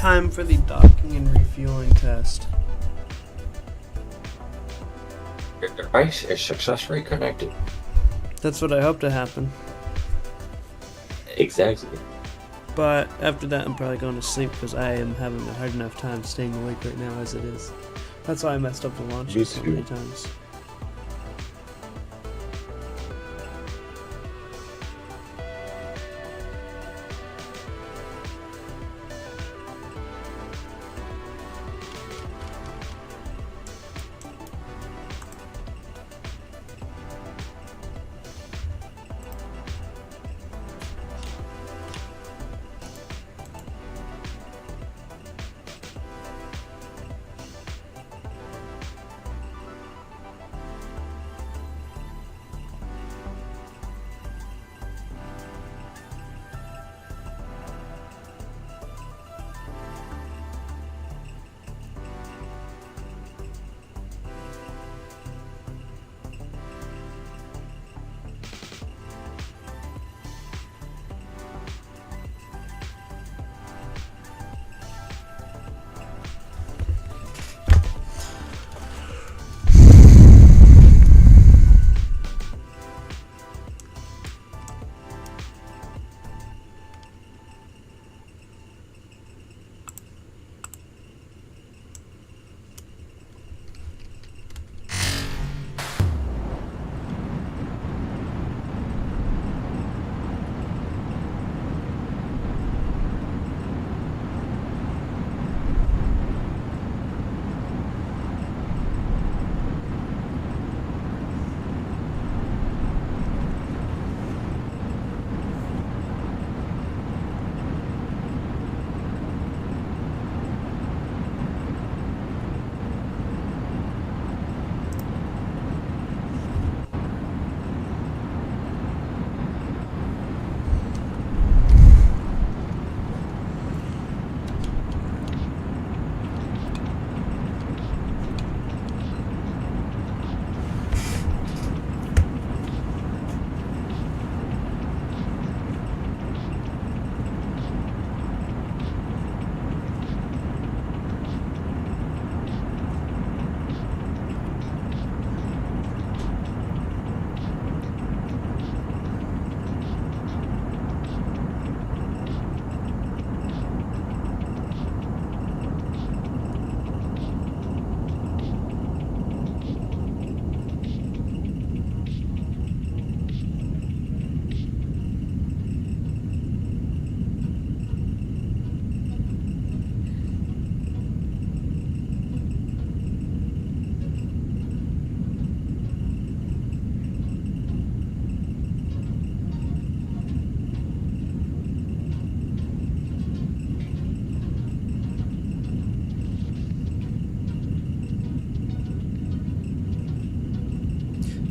time for the docking and refueling test. Your device is successfully connected. That's what I hope to happen. Exactly. But after that, I'm probably going to sleep because I am having a hard enough time staying awake right now as it is. That's why I messed up the launch Me so too. many times.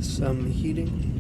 Some heating.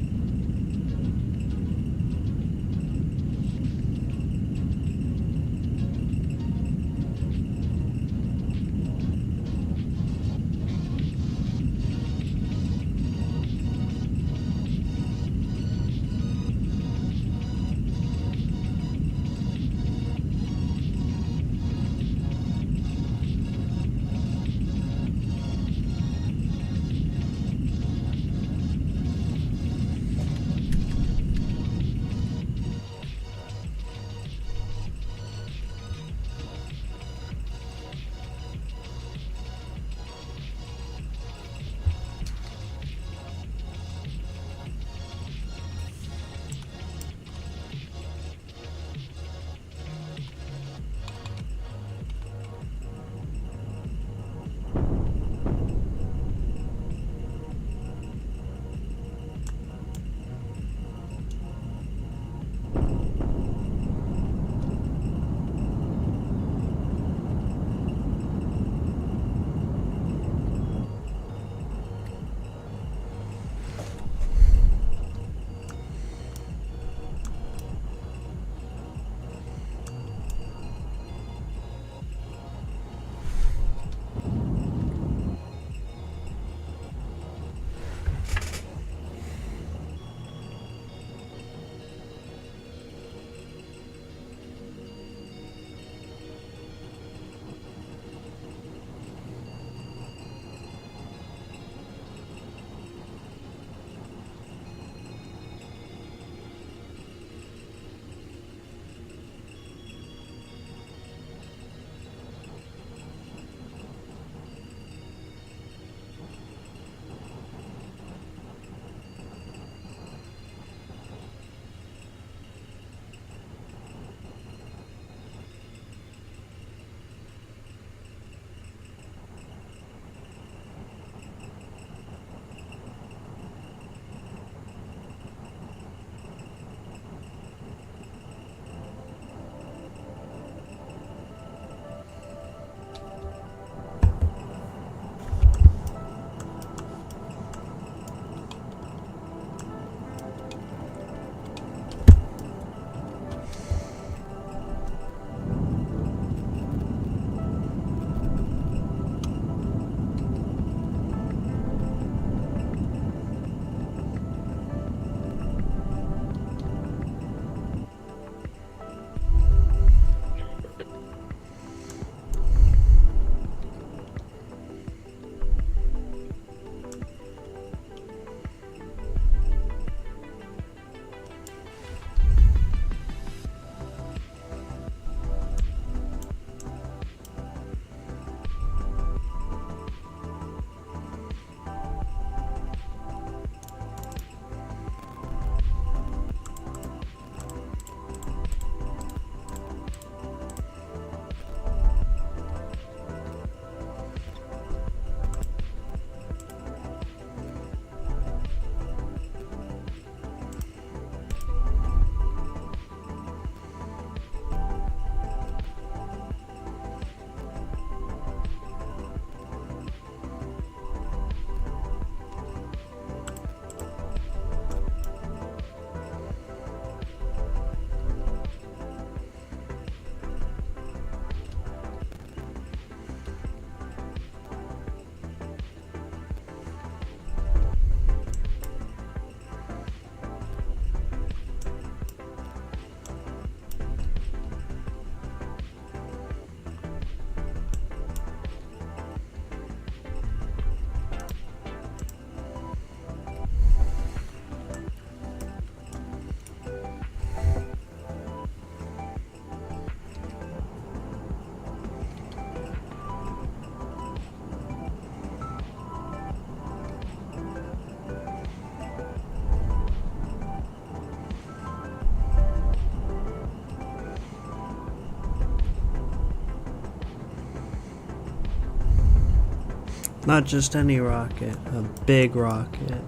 Not just any rocket, a big rocket.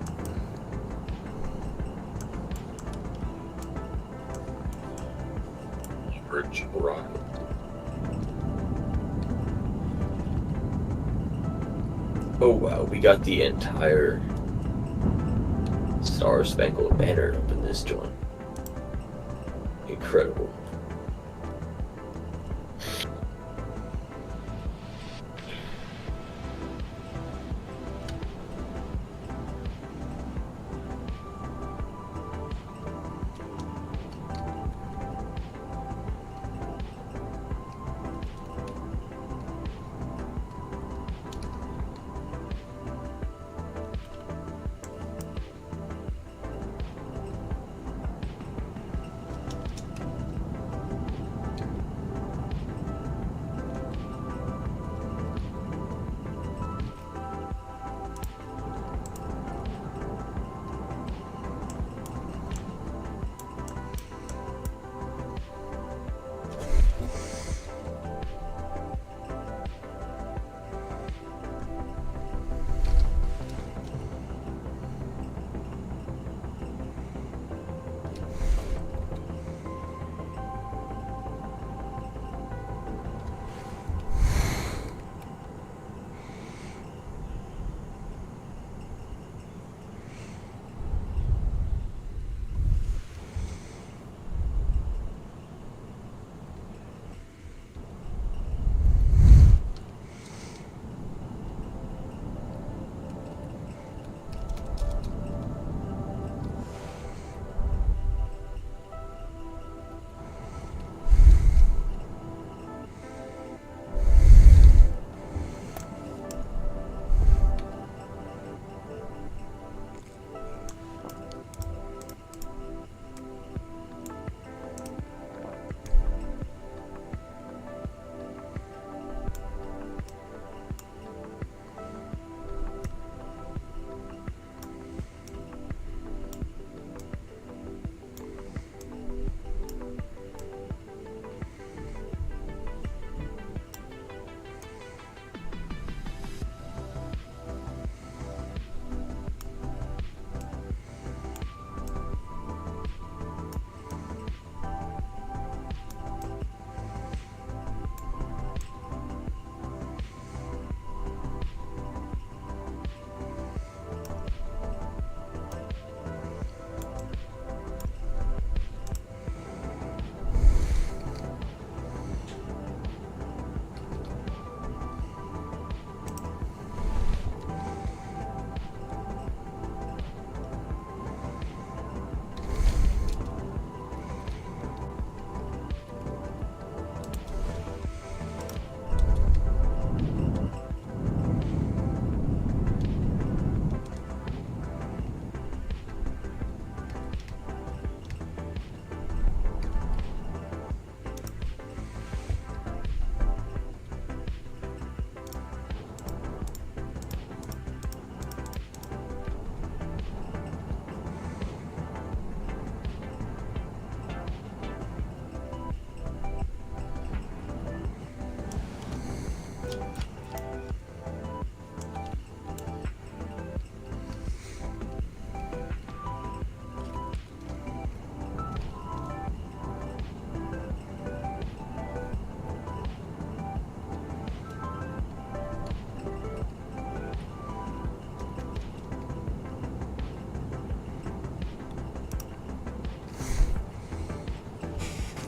Gigarocket. Oh wow, we got the entire Star Spangled Banner up in this joint. Incredible.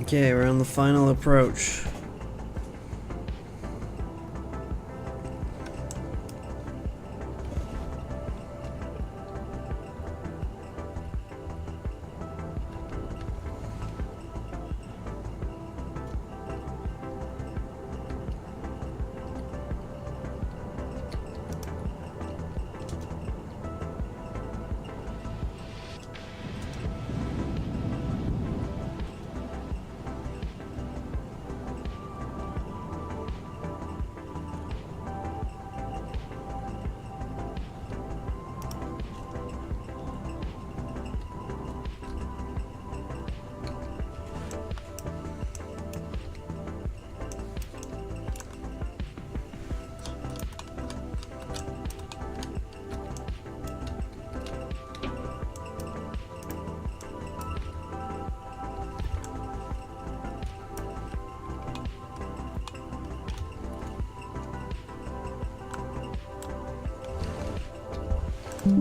Okay, we're on the final approach. You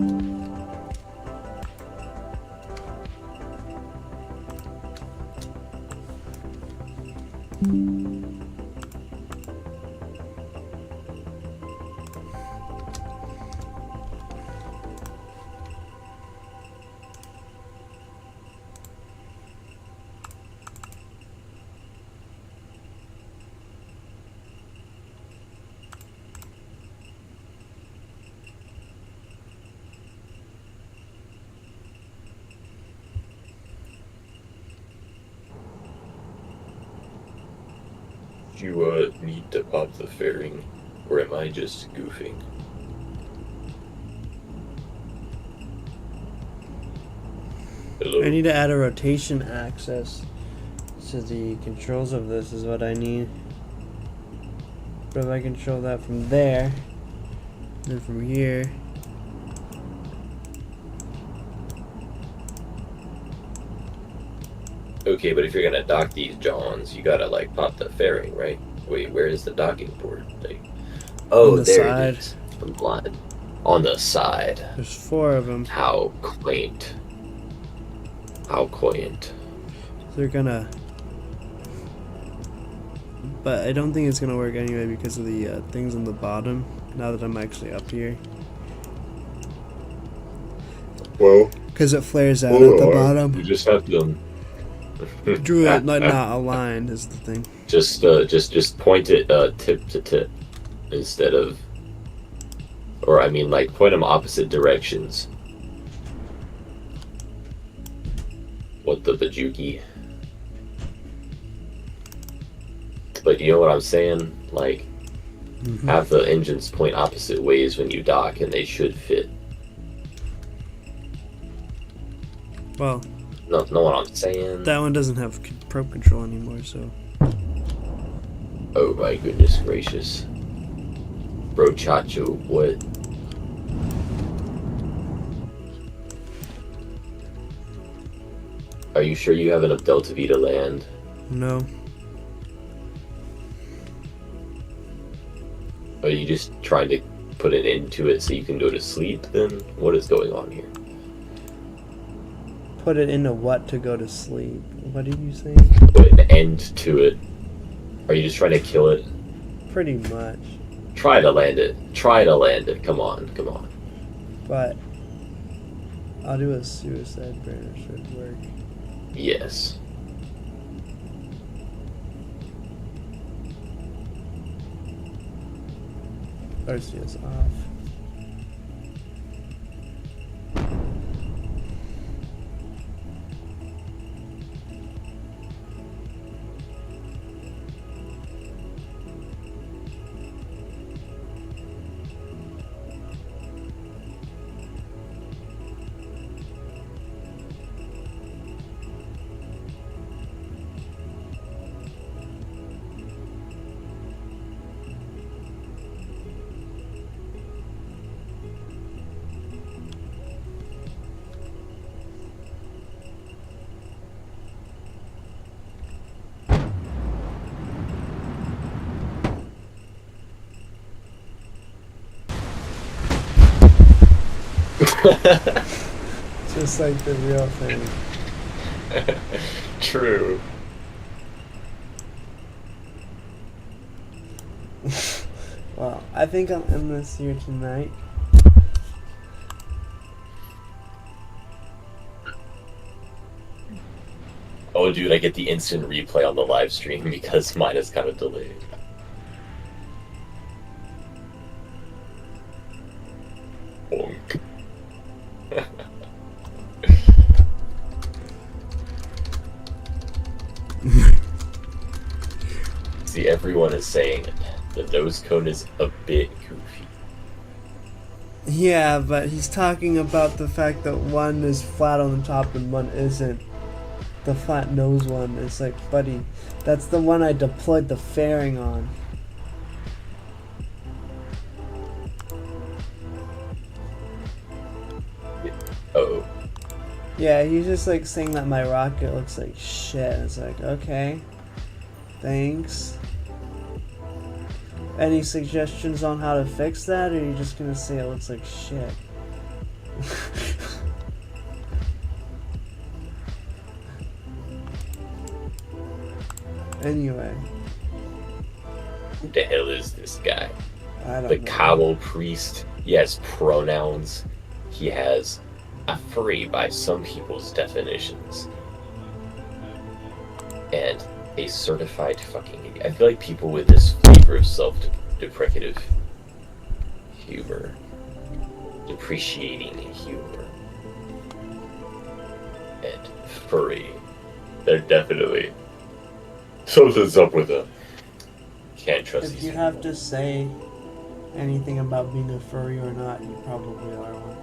need to pop the fairing, or am I just goofing? Hello? I need to add a rotation axis to the controls of this is what I need. But if I control that from there, then from here. Okay, but if you're gonna dock these Johns, you gotta like pop the fairing, right? Wait, where is the docking port? Like, oh, On the there side. it is. I'm blind. On the side. There's 4 of them. How quaint. How quaint. They're gonna. But I don't think it's gonna work anyway because of the things on the bottom. Now that I'm actually up here, Well, because it flares out at the bottom. you just have to Drew it not aligned is the thing. just point it tip to tip instead of, or I mean like point them opposite directions. What the bajuki? But you know what I'm saying? Like, have the engines point opposite ways when you dock, and they should fit. Well, Know what I'm saying? that one doesn't have probe control anymore, so. Oh my goodness gracious. Bro Chacho, what? Are you sure you have enough Delta V to land? No. Are you just trying to put an end to it so you can go to sleep then? What is going on here? Put it into what to go to sleep? What did you say? Put an end to it. Are you just trying to kill it? Pretty much. Try to land it. Try to land it. Come on, come on. But I'll do a suicide burner should work. Yes. RCS off. Just like the real thing. True. Well, I think I'll end this here tonight. Oh, dude, I get the instant replay on the live stream because mine is kind of delayed. Bonk. See, everyone is saying the nose cone is a bit goofy. Yeah, but he's talking about the fact that one is flat on the top and one isn't. The flat nose one is like, buddy, that's the one I deployed the fairing on. Oh. Yeah, he's just like saying that my rocket looks like shit. It's like, okay, thanks. Any suggestions on how to fix that, or are you just gonna say it looks like shit? Anyway, Who the hell is this guy? I don't The know. Kerbal priest. He has pronouns. He has a furry by some people's definitions. And a certified fucking idiot. I feel like people with this flavor of self-deprecative humor, depreciating humor, and furry, they're definitely something's up with them. Can't trust If these you people. have to say anything about being a furry or not, you probably are one.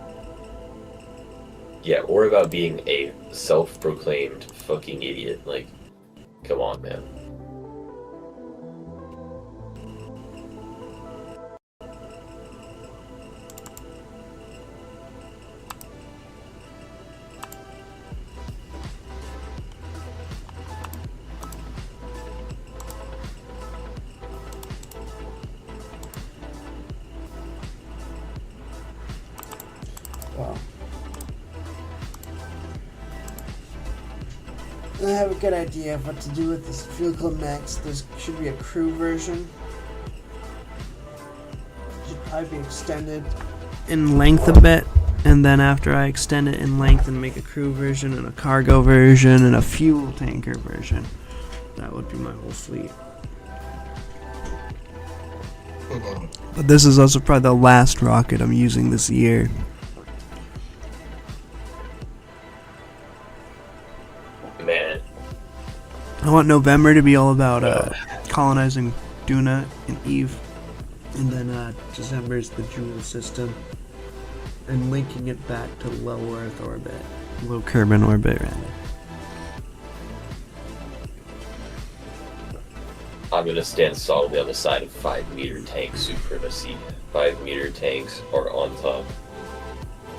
Yeah, or about being a self-proclaimed fucking idiot. Like, come on, man. Well, I have a good idea of what to do with this vehicle next. There should be a crew version. Should probably be extended in length a bit, and then after I extend it in length and make a crew version and a cargo version and a fuel tanker version, that would be my whole fleet. But this is also probably the last rocket I'm using this year. Man, I want November to be all about colonizing Duna and Eve, and then December is the Joule system, and linking it back to low Earth orbit, low Kerbal orbit, rather. I'm gonna stand solidly on the side of 5-meter tank supremacy. 5-meter tanks are on top.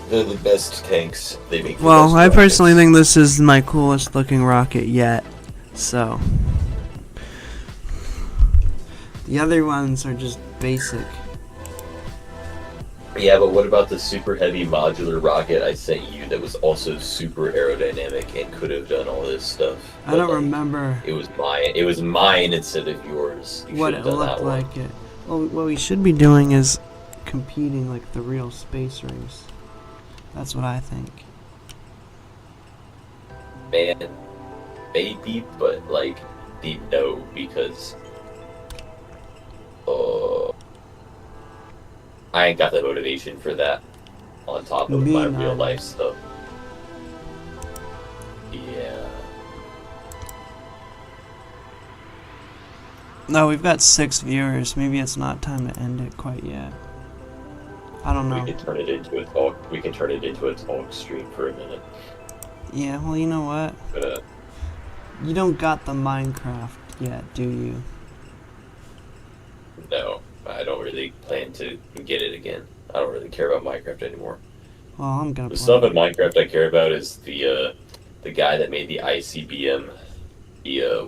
They're the best tanks. They make the Well, best I personally rockets. think this is my coolest looking rocket yet, so. The other ones are just basic. Yeah, but what about the super heavy modular rocket I sent you that was also super aerodynamic and could have done all this stuff? I don't But, like, remember It was mine. It was mine instead of yours. You what should it have done looked that one. like. Well, what we should be doing is competing like the real space race. That's what I think. Man, maybe, but like, no, because I ain't got the motivation for that on top of Me my neither. real life stuff. Yeah. No, we've got 6 viewers. Maybe it's not time to end it quite yet. I don't know. We can turn it into a talk. We can turn it into a talk stream for a minute. Yeah, well, you know what? But, You don't got the Minecraft yet, do you? no, I don't really plan to get it again. I don't really care about Minecraft anymore. Well, I'm gonna The play. stuff in Minecraft I care about is the guy that made the ICBM.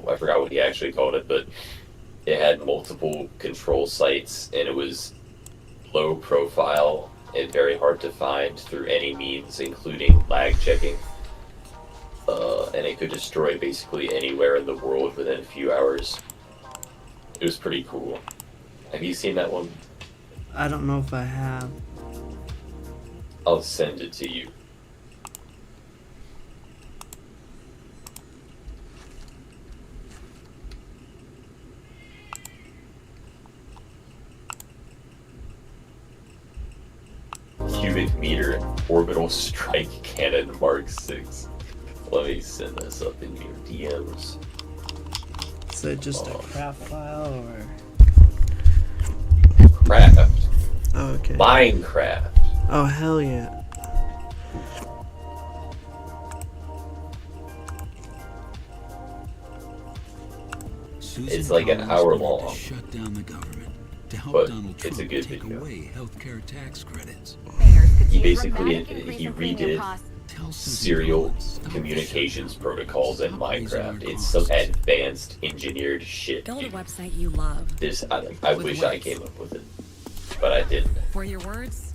I forgot what he actually called it, but it had multiple control sites, and it was low profile and very hard to find through any means, including lag checking. And it could destroy basically anywhere in the world within a few hours. It was pretty cool. Have you seen that one? I don't know if I have. I'll send it to you. Cubic meter orbital strike cannon Mark 6. Let me send this up in your DMs. Is it just a craft file or? Craft. Oh, okay. Minecraft. Oh, hell yeah. It's like an hour long, Shut down the government to help but Donald it's a Trump good take video. away healthcare tax credits. He basically he redid Tell serial Citizens Collins, communications protocols in stop raising our Minecraft. It's some costs. advanced engineered shit. Build a dude. website you love. I With wish I weights. came up with it, but I didn't. For your words,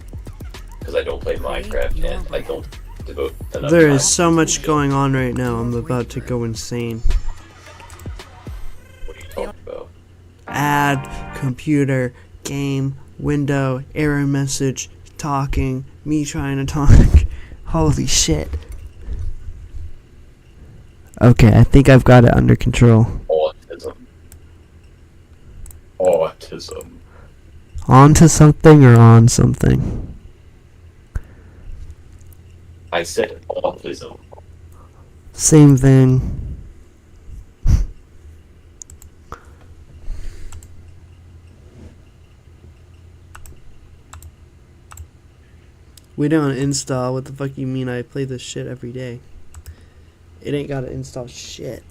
because I don't play Minecraft and I don't devote enough There time. is so much going on right now. I'm about to go insane. What are you talking about? Add, computer, game, window, error message, talking, me trying to talk. Holy shit. Okay, I think I've got it under control. Autism. Autism. On to something or on something? I said autism. Same thing. We don't install. What the fuck you mean? I play this shit every day. It ain't gotta install shit.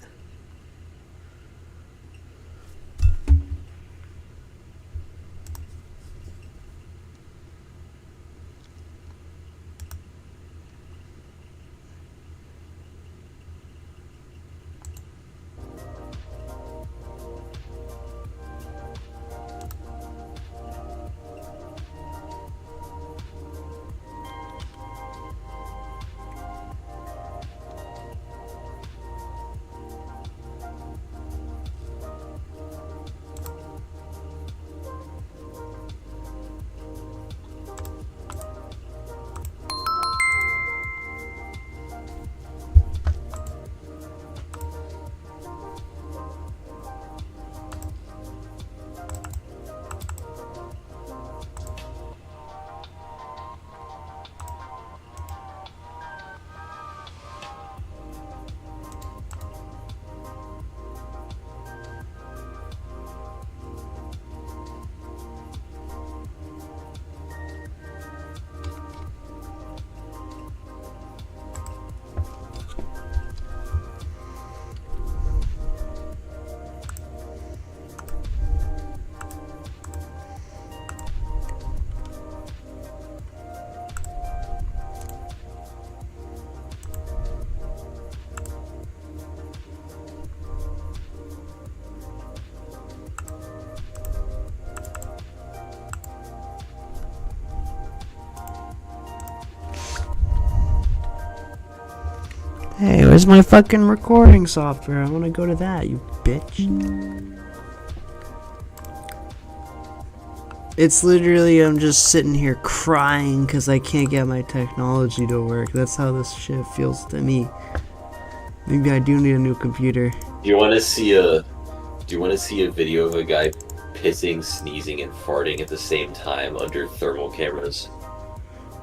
Hey, where's my fucking recording software? I wanna go to that, you bitch. It's literally, I'm just sitting here crying because I can't get my technology to work. That's how this shit feels to me. Maybe I do need a new computer. Do you want to see a video of a guy pissing, sneezing, and farting at the same time under thermal cameras?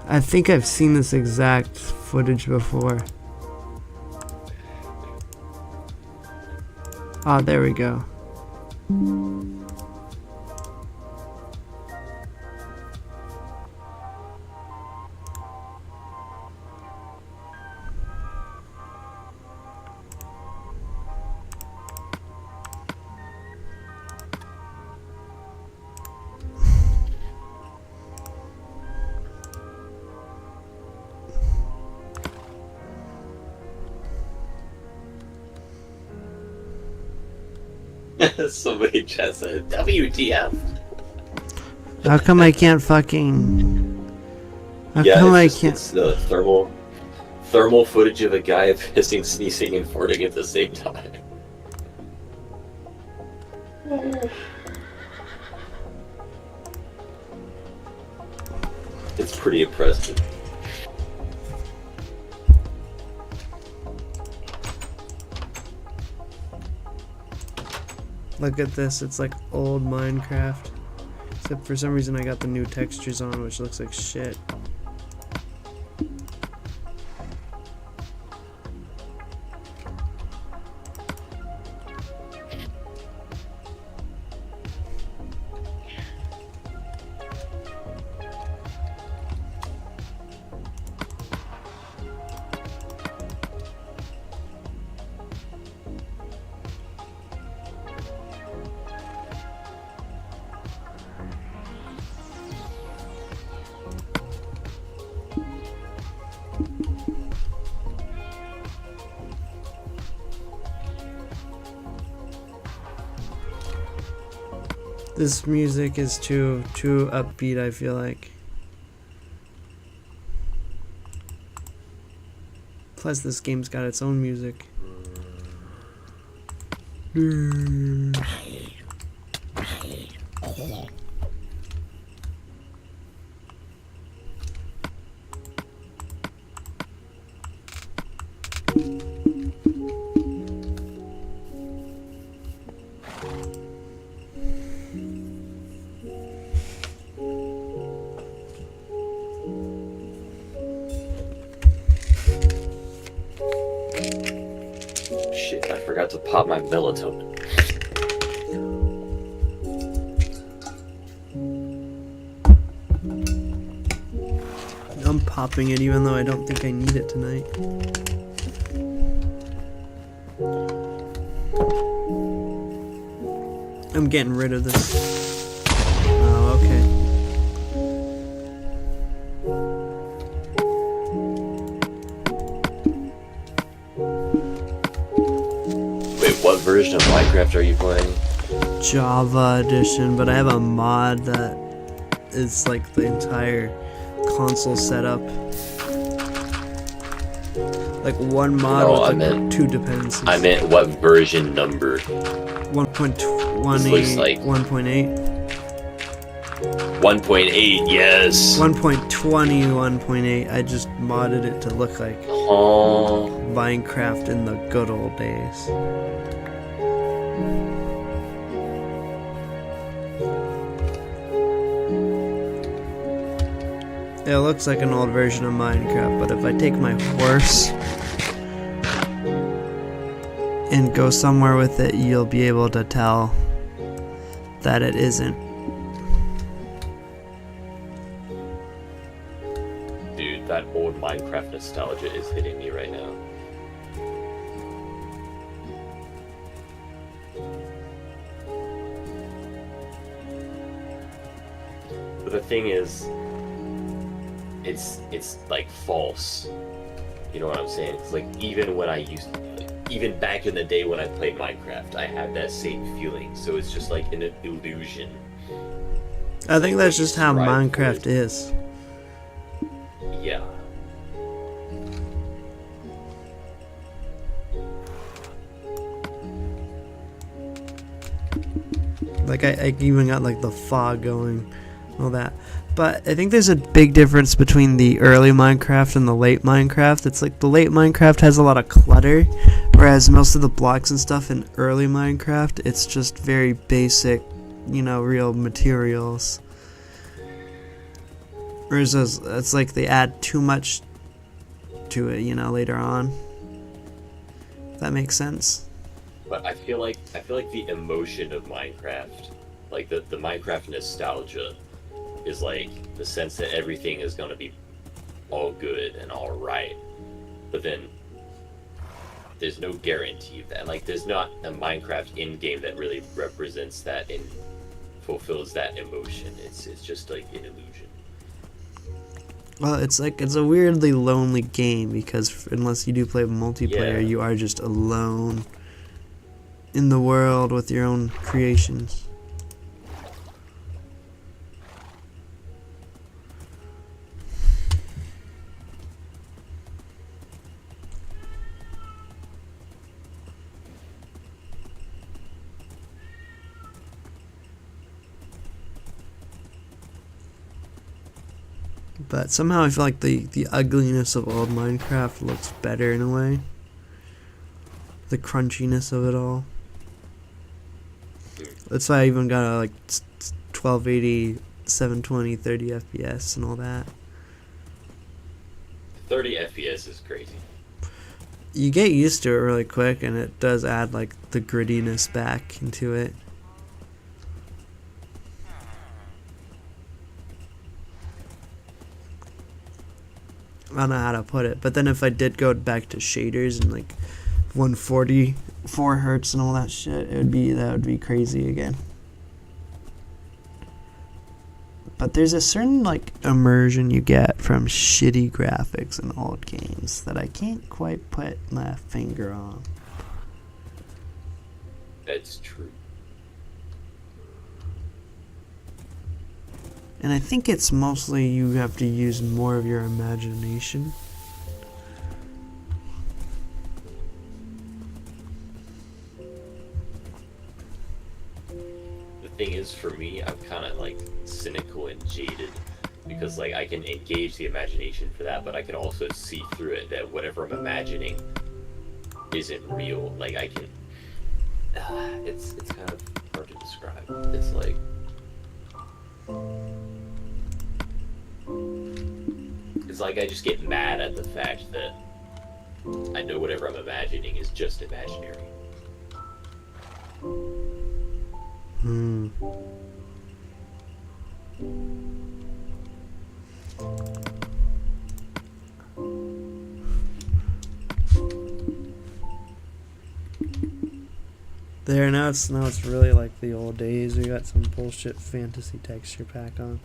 I think I've seen this exact footage before. Oh, there we go. Somebody just said WTF. How come I can't fucking... How Yeah, come I it's can't... the thermal footage of a guy pissing, sneezing, and farting at the same time. It's pretty impressive. Look at this, it's like old Minecraft. Except for some reason I got the new textures on, which looks like shit. This music is too upbeat, I feel like. Plus, this game's got its own music. Shit, I forgot to pop my melatonin. I'm popping it even though I don't think I need it tonight. I'm getting rid of this. Oh, okay. Wait, what version of Minecraft are you playing? Java edition, but I have a mod that is like the entire console setup. Like one mod No, with I like meant- 2 dependencies. I meant what version number? 1.20, This looks like- 1.8, 1.8, yes. 1.20, 1.8. I just modded it to look like Oh, Minecraft in the good old days. It looks like an old version of Minecraft, but if I take my horse and go somewhere with it, you'll be able to tell that it isn't. dude, that old Minecraft nostalgia is hitting me right now. But the thing is, it's like false. You know what I'm saying? It's like even when even back in the day when I played Minecraft, I had that same feeling. So it's just like an illusion. I think that's just how Strive for Minecraft it. is. Yeah. Like I even got like the fog going, all that. But I think there's a big difference between the early Minecraft and the late Minecraft. It's like the late Minecraft has a lot of clutter, whereas most of the blocks and stuff in early Minecraft, it's just very basic, you know, real materials. Whereas it's like they add too much to it, you know, later on. If that makes sense. But I feel like the emotion of Minecraft, like the Minecraft nostalgia, is like the sense that everything is gonna be all good and all right. But then there's no guarantee of that. Like there's not a Minecraft in-game that really represents that and fulfills that emotion. It's just like an illusion. Well, it's like it's a weirdly lonely game because unless you do play multiplayer, Yeah. you are just alone in the world with your own creations. But somehow I feel like the ugliness of old Minecraft looks better in a way. The crunchiness of it all. That's why I even got a 1280, 720, 30 FPS and all that. 30 FPS is crazy. You get used to it really quick, and it does add like the grittiness back into it. I don't know how to put it, but then if I did go back to shaders and like 144 hertz and all that shit, that would be crazy again. But there's a certain like immersion you get from shitty graphics in old games that I can't quite put my finger on. That's true. And I think it's mostly you have to use more of your imagination. for me, I'm kind of like cynical and jaded because like I can engage the imagination for that, but I can also see through it that whatever I'm imagining isn't real. Like I can, it's kind of hard to describe. It's like I just get mad at the fact that I know whatever I'm imagining is just imaginary. Hmm. There, now it's really like the old days. We got some bullshit fantasy texture pack on.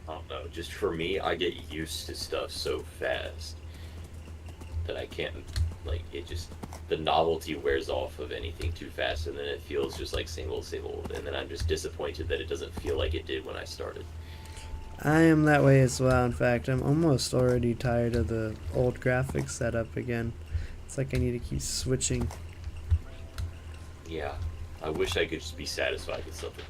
I don't know. Just for me, I get used to stuff so fast that I can't, like, it just, the novelty wears off of anything too fast, and then it feels just like same old, and then I'm just disappointed that it doesn't feel like it did when I started. I am that way as well. In fact, I'm almost already tired of the old graphics setup again. It's like I need to keep switching. Yeah, I wish I could just be satisfied with something.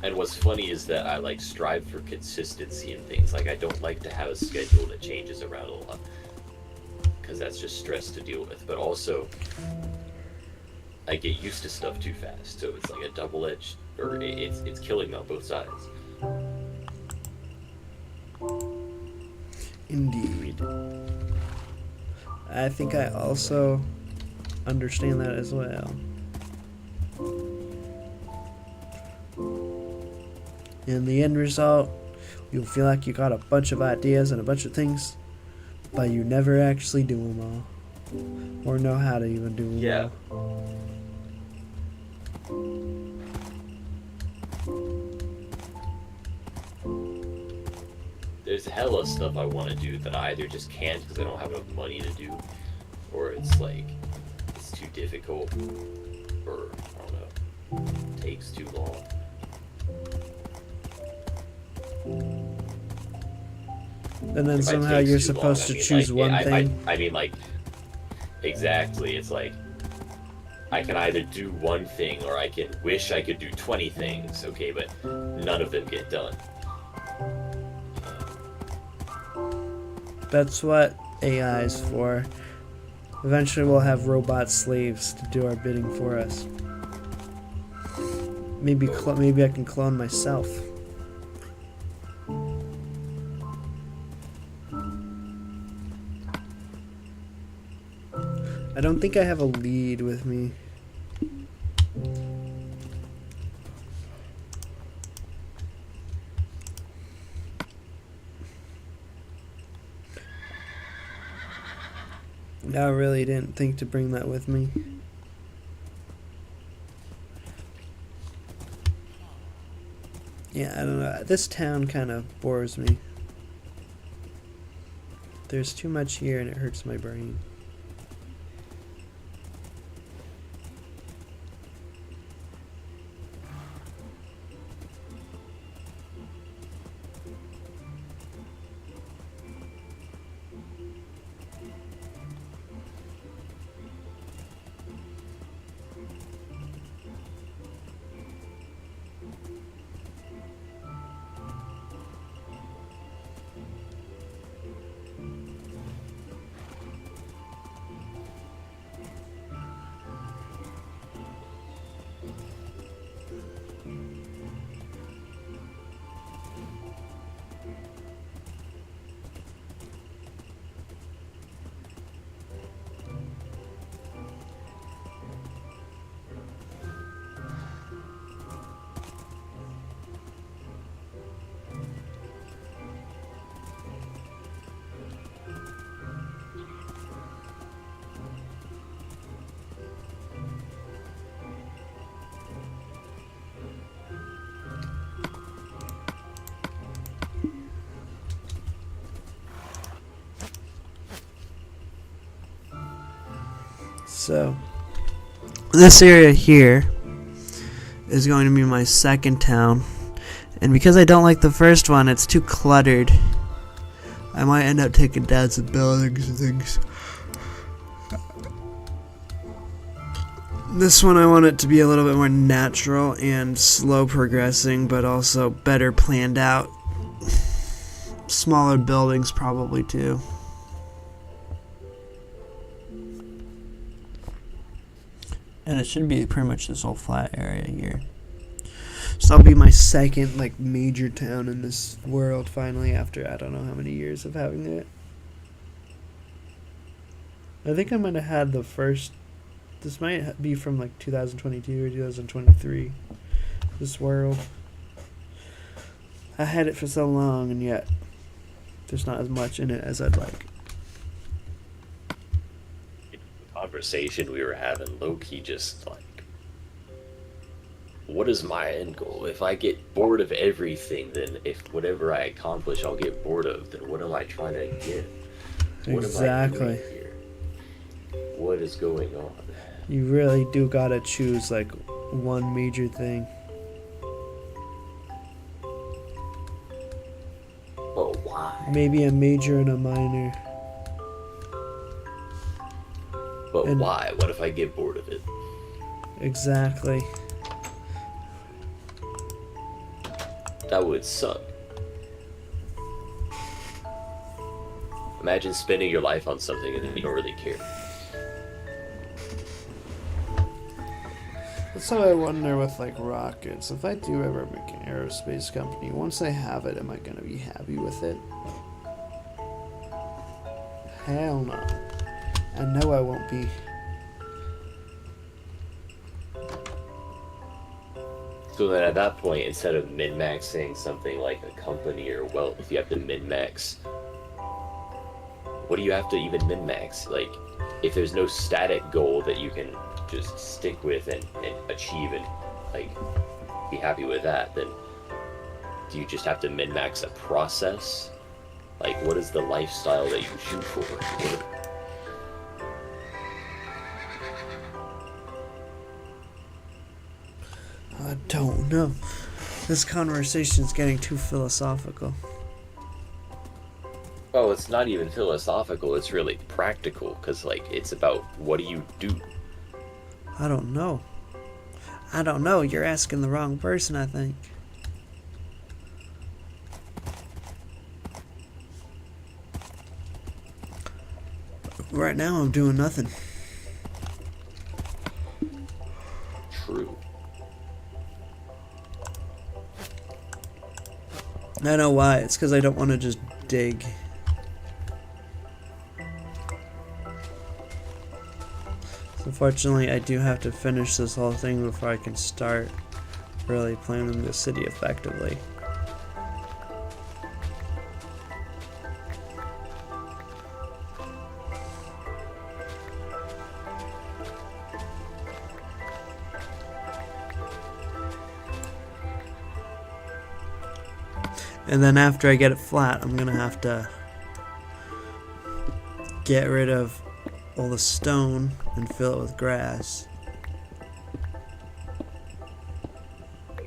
And what's funny is that I like strive for consistency in things. Like I don't like to have a schedule that changes around a lot, because that's just stress to deal with. But also, I get used to stuff too fast, so it's like a double-edged, or it's killing me on both sides. Indeed. I think I also understand that as well. In the end result, you'll feel like you got a bunch of ideas and a bunch of things, but you never actually do them all. Or know how to even do them Yeah. all. There's hella stuff I want to do that I either just can't because I don't have enough money to do, or it's like, it's too difficult, or, I don't know, takes too long. And then If it somehow takes you're too supposed long, to I mean, choose like, one thing. I mean, like, exactly. It's like I can either do one thing or I can wish I could do 20 things. Okay, but none of them get done. That's what AI is for. Eventually we'll have robot slaves to do our bidding for us. Maybe I can clone myself. I don't think I have a lead with me. I really didn't think to bring that with me. Yeah, I don't know. This town kind of bores me. There's too much here and it hurts my brain. So, this area here is going to be my second town. And because I don't like the first one, it's too cluttered. I might end up taking down some buildings and things. This one I want it to be a little bit more natural and slow progressing, but also better planned out. Smaller buildings probably too. And it should be pretty much this whole flat area here. So that'll be my second like major town in this world finally after I don't know how many years of having it. I think I might have had the first. This might be from like 2022 or 2023. This world. I had it for so long and yet there's not as much in it as I'd like. Conversation we were having, low-key just like, what is my end goal? If I get bored of everything, then if whatever I accomplish I'll get bored of, then what am I trying to get? What Exactly. am I doing here? What is going on? You really do gotta choose like one major thing. But why? Maybe a major and a minor. But And- why? What if I get bored of it? Exactly. That would suck. Imagine spending your life on something and then you don't really care. That's how I wonder with like rockets. If I do ever make an aerospace company, once I have it, am I gonna be happy with it? Hell no. I know I won't be. So then at that point, instead of min-maxing something like a company or wealth, you have to min-max. What do you have to even min-max? Like, if there's no static goal that you can just stick with and achieve and, like, be happy with that, then do you just have to min-max a process? Like, what is the lifestyle that you shoot for? I don't know. This conversation is getting too philosophical. Well, it's not even philosophical, it's really practical, because, like, it's about what do you do? I don't know. I don't know. You're asking the wrong person, I think. Right now, I'm doing nothing. True. I know why. It's because I don't want to just dig. Unfortunately, I do have to finish this whole thing before I can start really planning the city effectively. And then after I get it flat, I'm gonna have to get rid of all the stone and fill it with grass.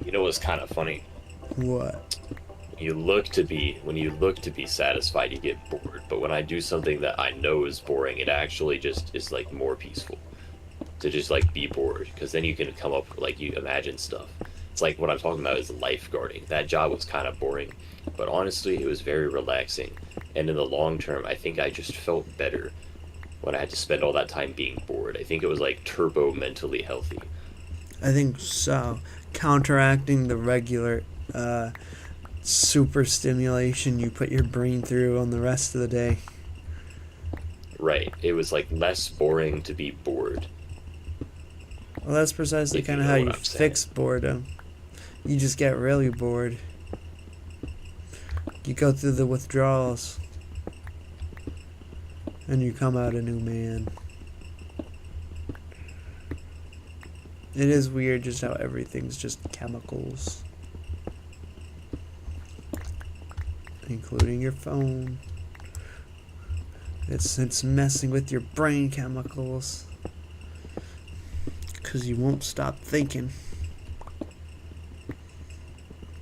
You know what's kind of funny? What? When you look to be satisfied, you get bored. But when I do something that I know is boring, it actually just is like more peaceful to just like be bored, because then you can come up like you imagine stuff. It's like what I'm talking about is lifeguarding. That job was kind of boring, but honestly, it was very relaxing. And in the long term, I think I just felt better when I had to spend all that time being bored. I think it was like turbo mentally healthy. I think so. Counteracting the regular super stimulation you put your brain through on the rest of the day. Right. It was like less boring to be bored. Well, that's precisely If you kind of know how what you I'm saying. fix boredom. You just get really bored. You go through the withdrawals. And you come out a new man. It is weird just how everything's just chemicals. Including your phone. It's messing with your brain chemicals. 'cause you won't stop thinking.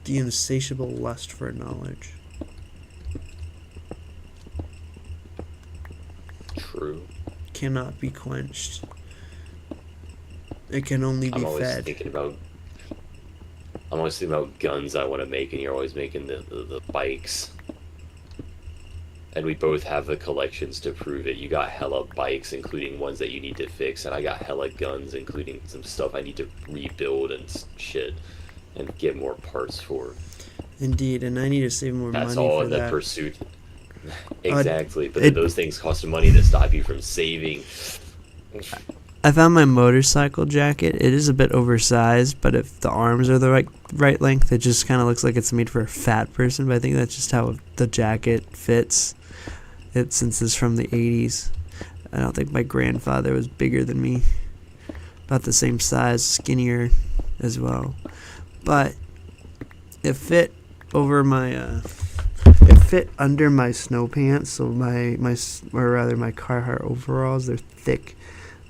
The insatiable lust for knowledge. True. Cannot be quenched. It can only be I'm always fed. thinking about. I'm always thinking about guns I want to make, and you're always making the bikes. And we both have the collections to prove it. You got hella bikes, including ones that you need to fix, and I got hella guns, including some stuff I need to rebuild and shit, and get more parts for. Indeed, and I need to save more That's money all for in the that. pursuit. Exactly, but then those things cost money to stop you from saving. I found my motorcycle jacket. It is a bit oversized, but if the arms are the right length, it just kind of looks like it's made for a fat person. But I think that's just how the jacket fits. Since it's from the 80s. I don't think my grandfather was bigger than me. About the same size, skinnier as well. But it fit over my it fit under my snow pants, so my Carhartt overalls, they're thick.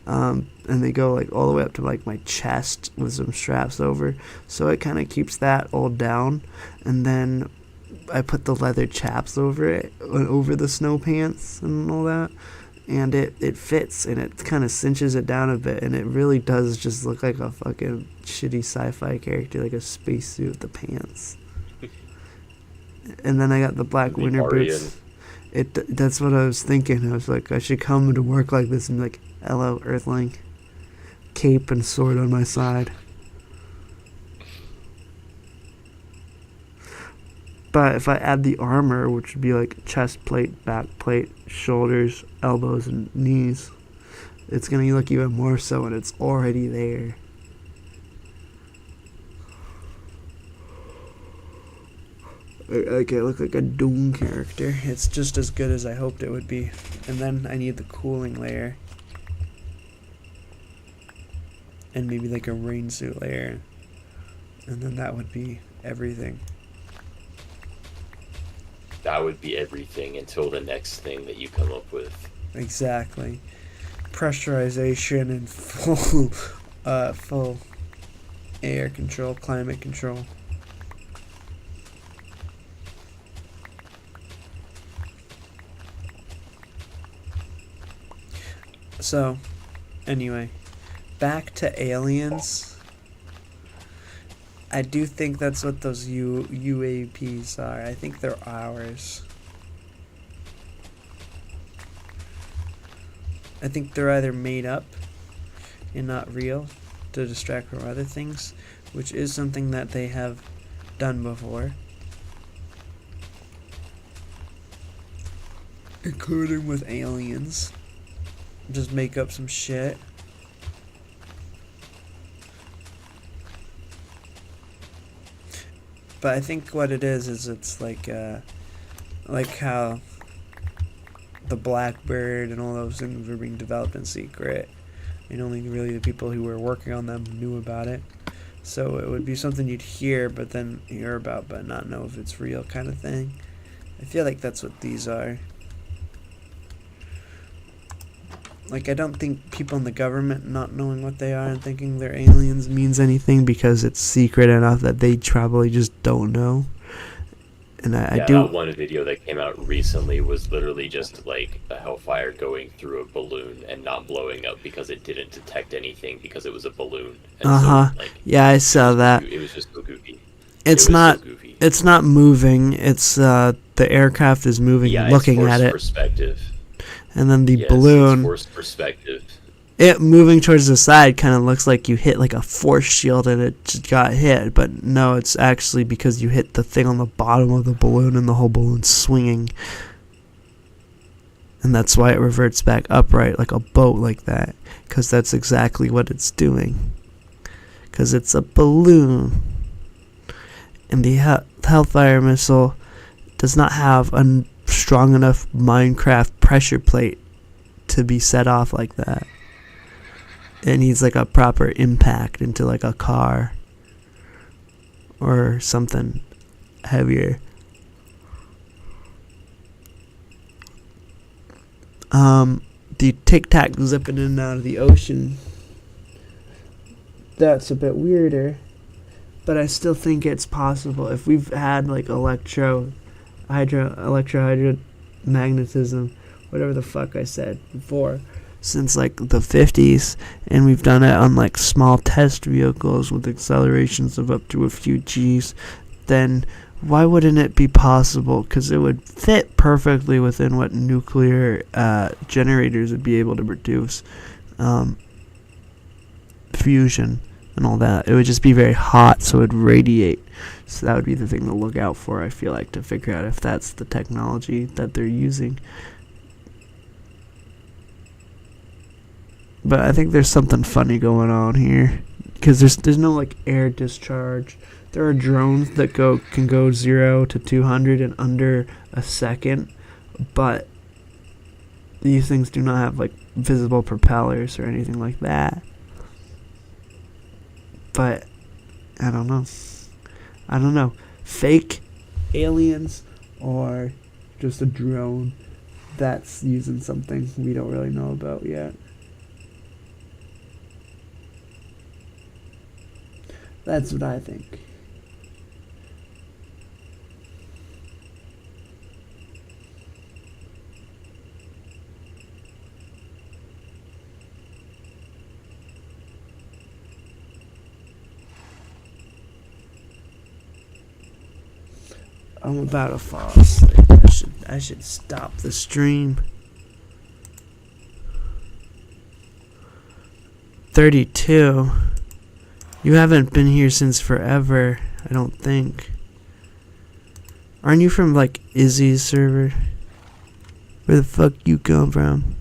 And they go like all the way up to like my chest with some straps over, so it kind of keeps that all down. And then I put the leather chaps over it, over the snow pants and all that, and it fits, and it kind of cinches it down a bit, and it really does just look like a fucking shitty sci-fi character, like a spacesuit with the pants. And then I got the black winter boots. That's what I was thinking. I was like, I should come to work like this and be like, hello, Earthling. Cape and sword on my side. But if I add the armor, which would be like chest plate, back plate, shoulders, elbows, and knees, it's going to look even more so, and it's already there. Like I look like a Doom character. It's just as good as I hoped it would be. And then I need the cooling layer. And maybe like a rain suit layer. And then that would be everything. That would be everything until the next thing that you come up with. Exactly. Pressurization and full air control, climate control. So, anyway, back to aliens. I do think that's what those UAPs are. I think they're ours. I think they're either made up and not real to distract from other things, which is something that they have done before. Including with aliens. Just make up some shit. But I think what it is it's like how the Blackbird and all those things were being developed in secret, and only really the people who were working on them knew about it. So it would be something you'd hear, but then hear about, but not know if it's real, kind of thing. I feel like that's what these are. Like, I don't think people in the government not knowing what they are and thinking they're aliens means anything, because it's secret enough that they probably just don't know. And I do. That one video that came out recently was literally just like a hellfire going through a balloon and not blowing up because it didn't detect anything because it was a balloon. And so, yeah, I saw that. It was just so goofy. It's not. So goofy. It's not moving. It's the aircraft is moving, looking at it. Perspective. And then the balloon, forced perspective. It moving towards the side kind of looks like you hit like a force shield and it just got hit, but no, it's actually because you hit the thing on the bottom of the balloon and the whole balloon's swinging. And that's why it reverts back upright like a boat like that, because that's exactly what it's doing. Because it's a balloon. And the Hellfire missile does not have a strong enough Minecraft pressure plate to be set off like that. It needs like a proper impact into like a car or something heavier. The Tic Tac zipping in and out of the ocean that's a bit weirder. But I still think it's possible. If we've had like electrohydramagnetism, whatever the fuck I said before, since like the 50s, and we've done it on like small test vehicles with accelerations of up to a few Gs, then why wouldn't it be possible? Because it would fit perfectly within what nuclear generators would be able to produce. Fusion and all that. It would just be very hot, so it would radiate. So that would be the thing to look out for, I feel like, to figure out if that's the technology that they're using. But I think there's something funny going on here, because there's no like air discharge. There are drones that can go 0 to 200 in under a second, but these things do not have like visible propellers or anything like that. But I don't know. Fake aliens or just a drone that's using something we don't really know about yet. That's what I think. I'm about to fall asleep. I should stop the stream. 32. You haven't been here since forever, I don't think. Aren't you from like Izzy's server? Where the fuck you come from?